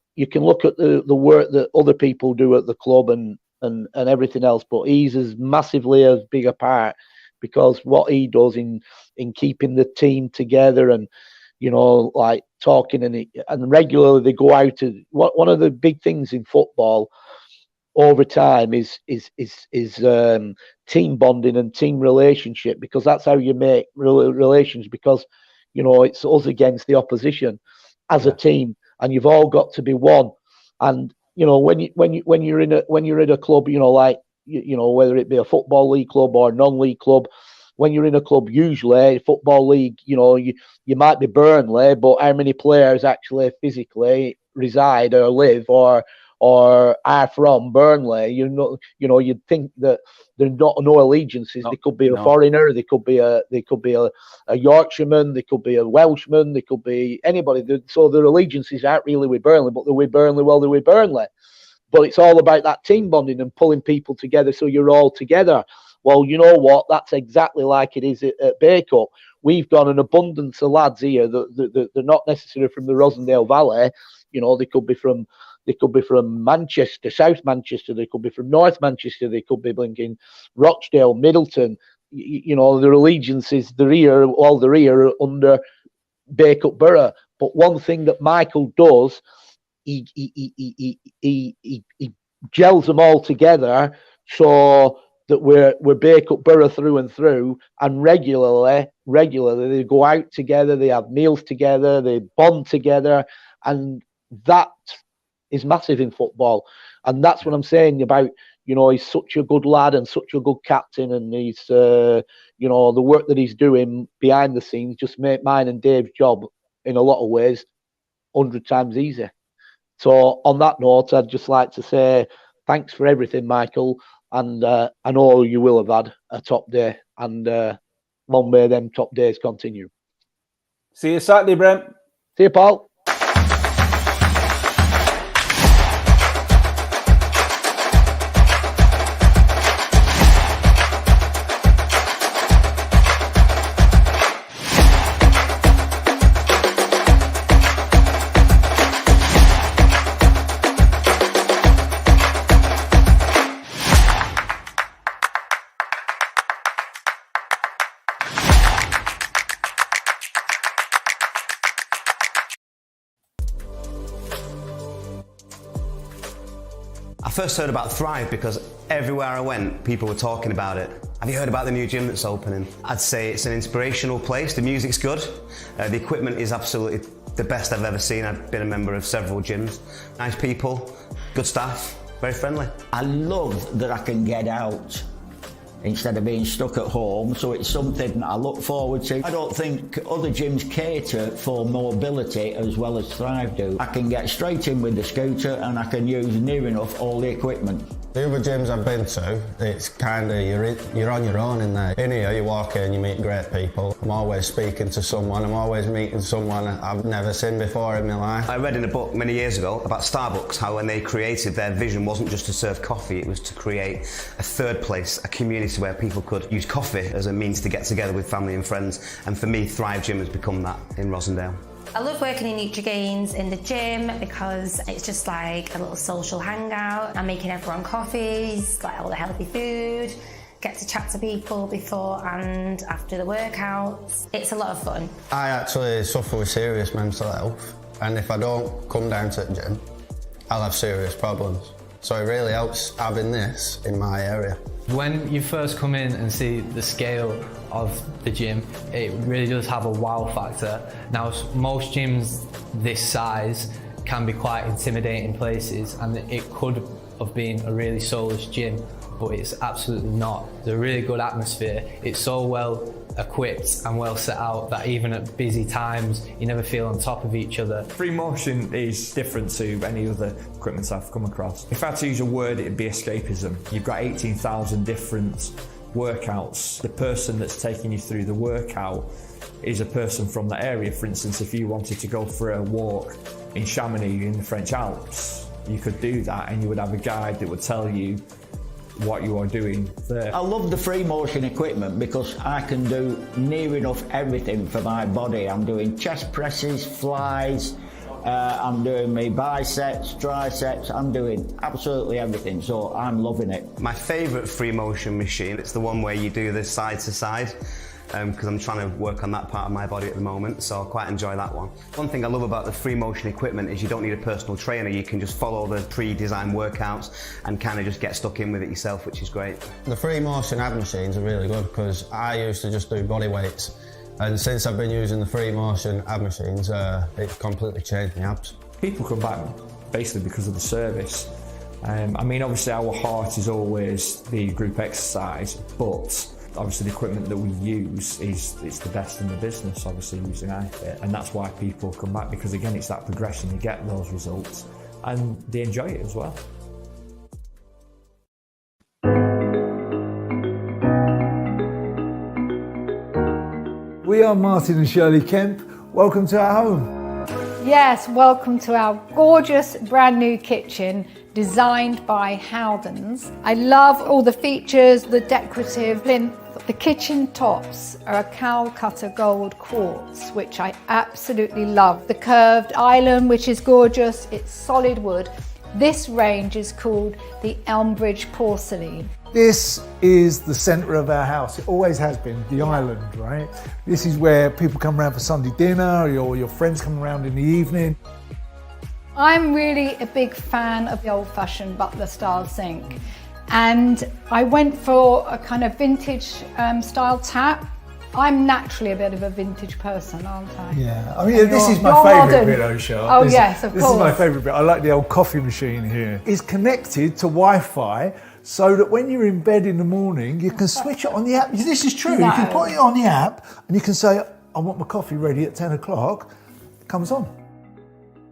the work that other people do at the club and everything else, but he's as massively as big a part because what he does in keeping the team together and like talking and regularly they go out to one of the big things in football over time is team bonding and team relationship, because that's how you make relations, because it's us against the opposition as a team, and you've all got to be one. And when you're in a club, like whether it be a football league club or a non-league club, when you're in a club, usually football league, you might be Burnley, but how many players actually physically reside or live or are from Burnley? You'd think that there's no allegiances. They could be a foreigner, they could be a Yorkshireman, they could be a Welshman, they could be anybody. So their allegiances aren't really with Burnley, but they're with Burnley. Well, they're with Burnley. But it's all about that team bonding and pulling people together so you're all together. Well, you know what? That's exactly like it is at Burscough. We've got an abundance of lads here that they're not necessarily from the Rosendale Valley. They could be from Manchester, South Manchester. They could be from North Manchester. They could be blinking Rochdale, Middleton. Their allegiances, they're here under Burscough Borough. But one thing that Michael does, he gels them all together so that we're Burscough Borough through and through, and regularly they go out together, they have meals together, they bond together, and that is massive in football. And that's what I'm saying about, he's such a good lad and such a good captain, and he's the work that he's doing behind the scenes just make mine and Dave's job in a lot of ways 100 times easier. So on that note, I'd just like to say thanks for everything, Michael. And I know you will have had a top day, and long may them top days continue. See you Saturday, Brent. See you, Paul. first heard about Thrive because everywhere I went, people were talking about it. Have you heard about the new gym that's opening? I'd say it's an inspirational place. The music's good. The equipment is absolutely the best I've ever seen. I've been a member of several gyms. Nice people, good staff, very friendly. I love that I can get out instead of being stuck at home, so it's something I look forward to. I don't think other gyms cater for mobility as well as Thrive do. I can get straight in with the scooter and I can use near enough all the equipment. The other gyms I've been to, it's kind of, you're on your own in there. In here, you walk in, you meet great people. I'm always speaking to someone, I'm always meeting someone I've never seen before in my life. I read in a book many years ago about Starbucks, how when they created their vision wasn't just to serve coffee, it was to create a third place, a community where people could use coffee as a means to get together with family and friends. And for me, Thrive Gym has become that in Rosendale. I love working in Nutrigains in the gym because it's just like a little social hangout. I'm making everyone coffees, like all the healthy food, get to chat to people before and after the workouts. It's a lot of fun. I actually suffer with serious mental health, and if I don't come down to the gym, I'll have serious problems. So it really helps having this in my area. When you first come in and see the scale of the gym, it really does have a wow factor. Now, most gyms this size can be quite intimidating places, and it could have been a really soulless gym, but it's absolutely not. It's a really good atmosphere. It's so well equipped and well set out that even at busy times, you never feel on top of each other. Free motion is different to any other equipment I've come across. If I had to use a word, it'd be escapism. You've got 18,000 different workouts. The person that's taking you through the workout is a person from that area. For instance, if you wanted to go for a walk in Chamonix in the French Alps, you could do that and you would have a guide that would tell you what you are doing there. I love the free motion equipment because I can do near enough everything for my body. I'm doing chest presses, flies, I'm doing my biceps, triceps, I'm doing absolutely everything, so I'm loving it. My favourite free motion machine, it's the one where you do this side to side, because I'm trying to work on that part of my body at the moment, so I quite enjoy that one. One thing I love about the free motion equipment is you don't need a personal trainer. You can just follow the pre-designed workouts and kind of just get stuck in with it yourself, which is great. The free motion ab machines are really good because I used to just do body weights, and since I've been using the free motion ab machines, it's completely changed my abs. People come back basically because of the service. I mean, obviously our heart is always the group exercise, but obviously the equipment that we use it's the best in the business, obviously using iFit, and that's why people come back, because again it's that progression, you get those results and they enjoy it as well. We are Martin and Shirley Kemp. Welcome to our home. Yes, welcome to our gorgeous brand new kitchen designed by Howdens. I love all the features, the decorative plinth. The kitchen tops are a Calcutta gold quartz, which I absolutely love. The curved island, which is gorgeous, it's solid wood. This range is called the Elmbridge porcelain. This is the centre of our house. It always has been, the island, right? This is where people come around for Sunday dinner, or your friends come around in the evening. I'm really a big fan of the old-fashioned butler style sink, and I went for a kind of vintage style tap. I'm naturally a bit of a vintage person, aren't I? Yeah, I mean, this is my favourite bit, O'Shar. Oh yes, of course. This is my favourite bit. I like the old coffee machine here. It's connected to Wi-Fi so that when you're in bed in the morning, you can switch it on the app. This is true. No. You can put it on the app and you can say, I want my coffee ready at 10 o'clock. It comes on.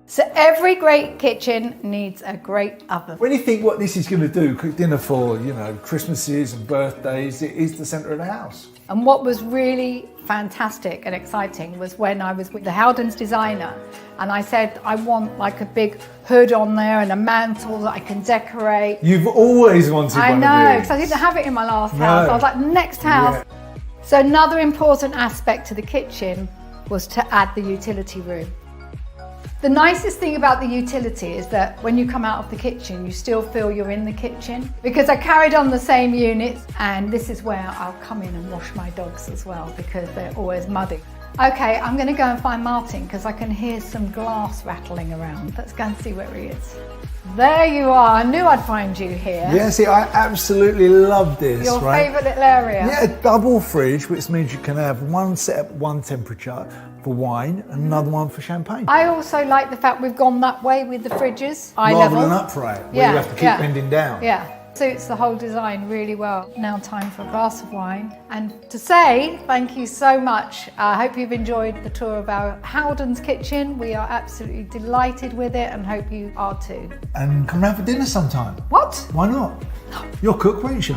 So every great kitchen needs a great oven. When you think what this is going to do, cook dinner for, Christmases and birthdays, it is the centre of the house. And what was really fantastic and exciting was when I was with the Howdens designer and I said, I want like a big hood on there and a mantle that I can decorate. You've always wanted one of these. I know, because I didn't have it in my last house. I was like, next house. Yeah. So another important aspect to the kitchen was to add the utility room. The nicest thing about the utility is that when you come out of the kitchen, you still feel you're in the kitchen, because I carried on the same units, and this is where I'll come in and wash my dogs as well, because they're always muddy. Okay, I'm going to go and find Martin because I can hear some glass rattling around. Let's go and see where he is. There you are. I knew I'd find you here. Yeah, see, I absolutely love this. Your right? favourite little area. Yeah, a double fridge, which means you can have one set at one temperature for wine and another one for champagne. I also like the fact we've gone that way with the fridges. Eye Rather level. than upright, where you have to keep bending down. Yeah. Suits the whole design really well. Now time for a glass of wine and to say thank you so much. I hope you've enjoyed the tour of our Howden's kitchen. We are absolutely delighted with it and hope you are too. And come round for dinner sometime. What? Why not? You're a cook, won't you?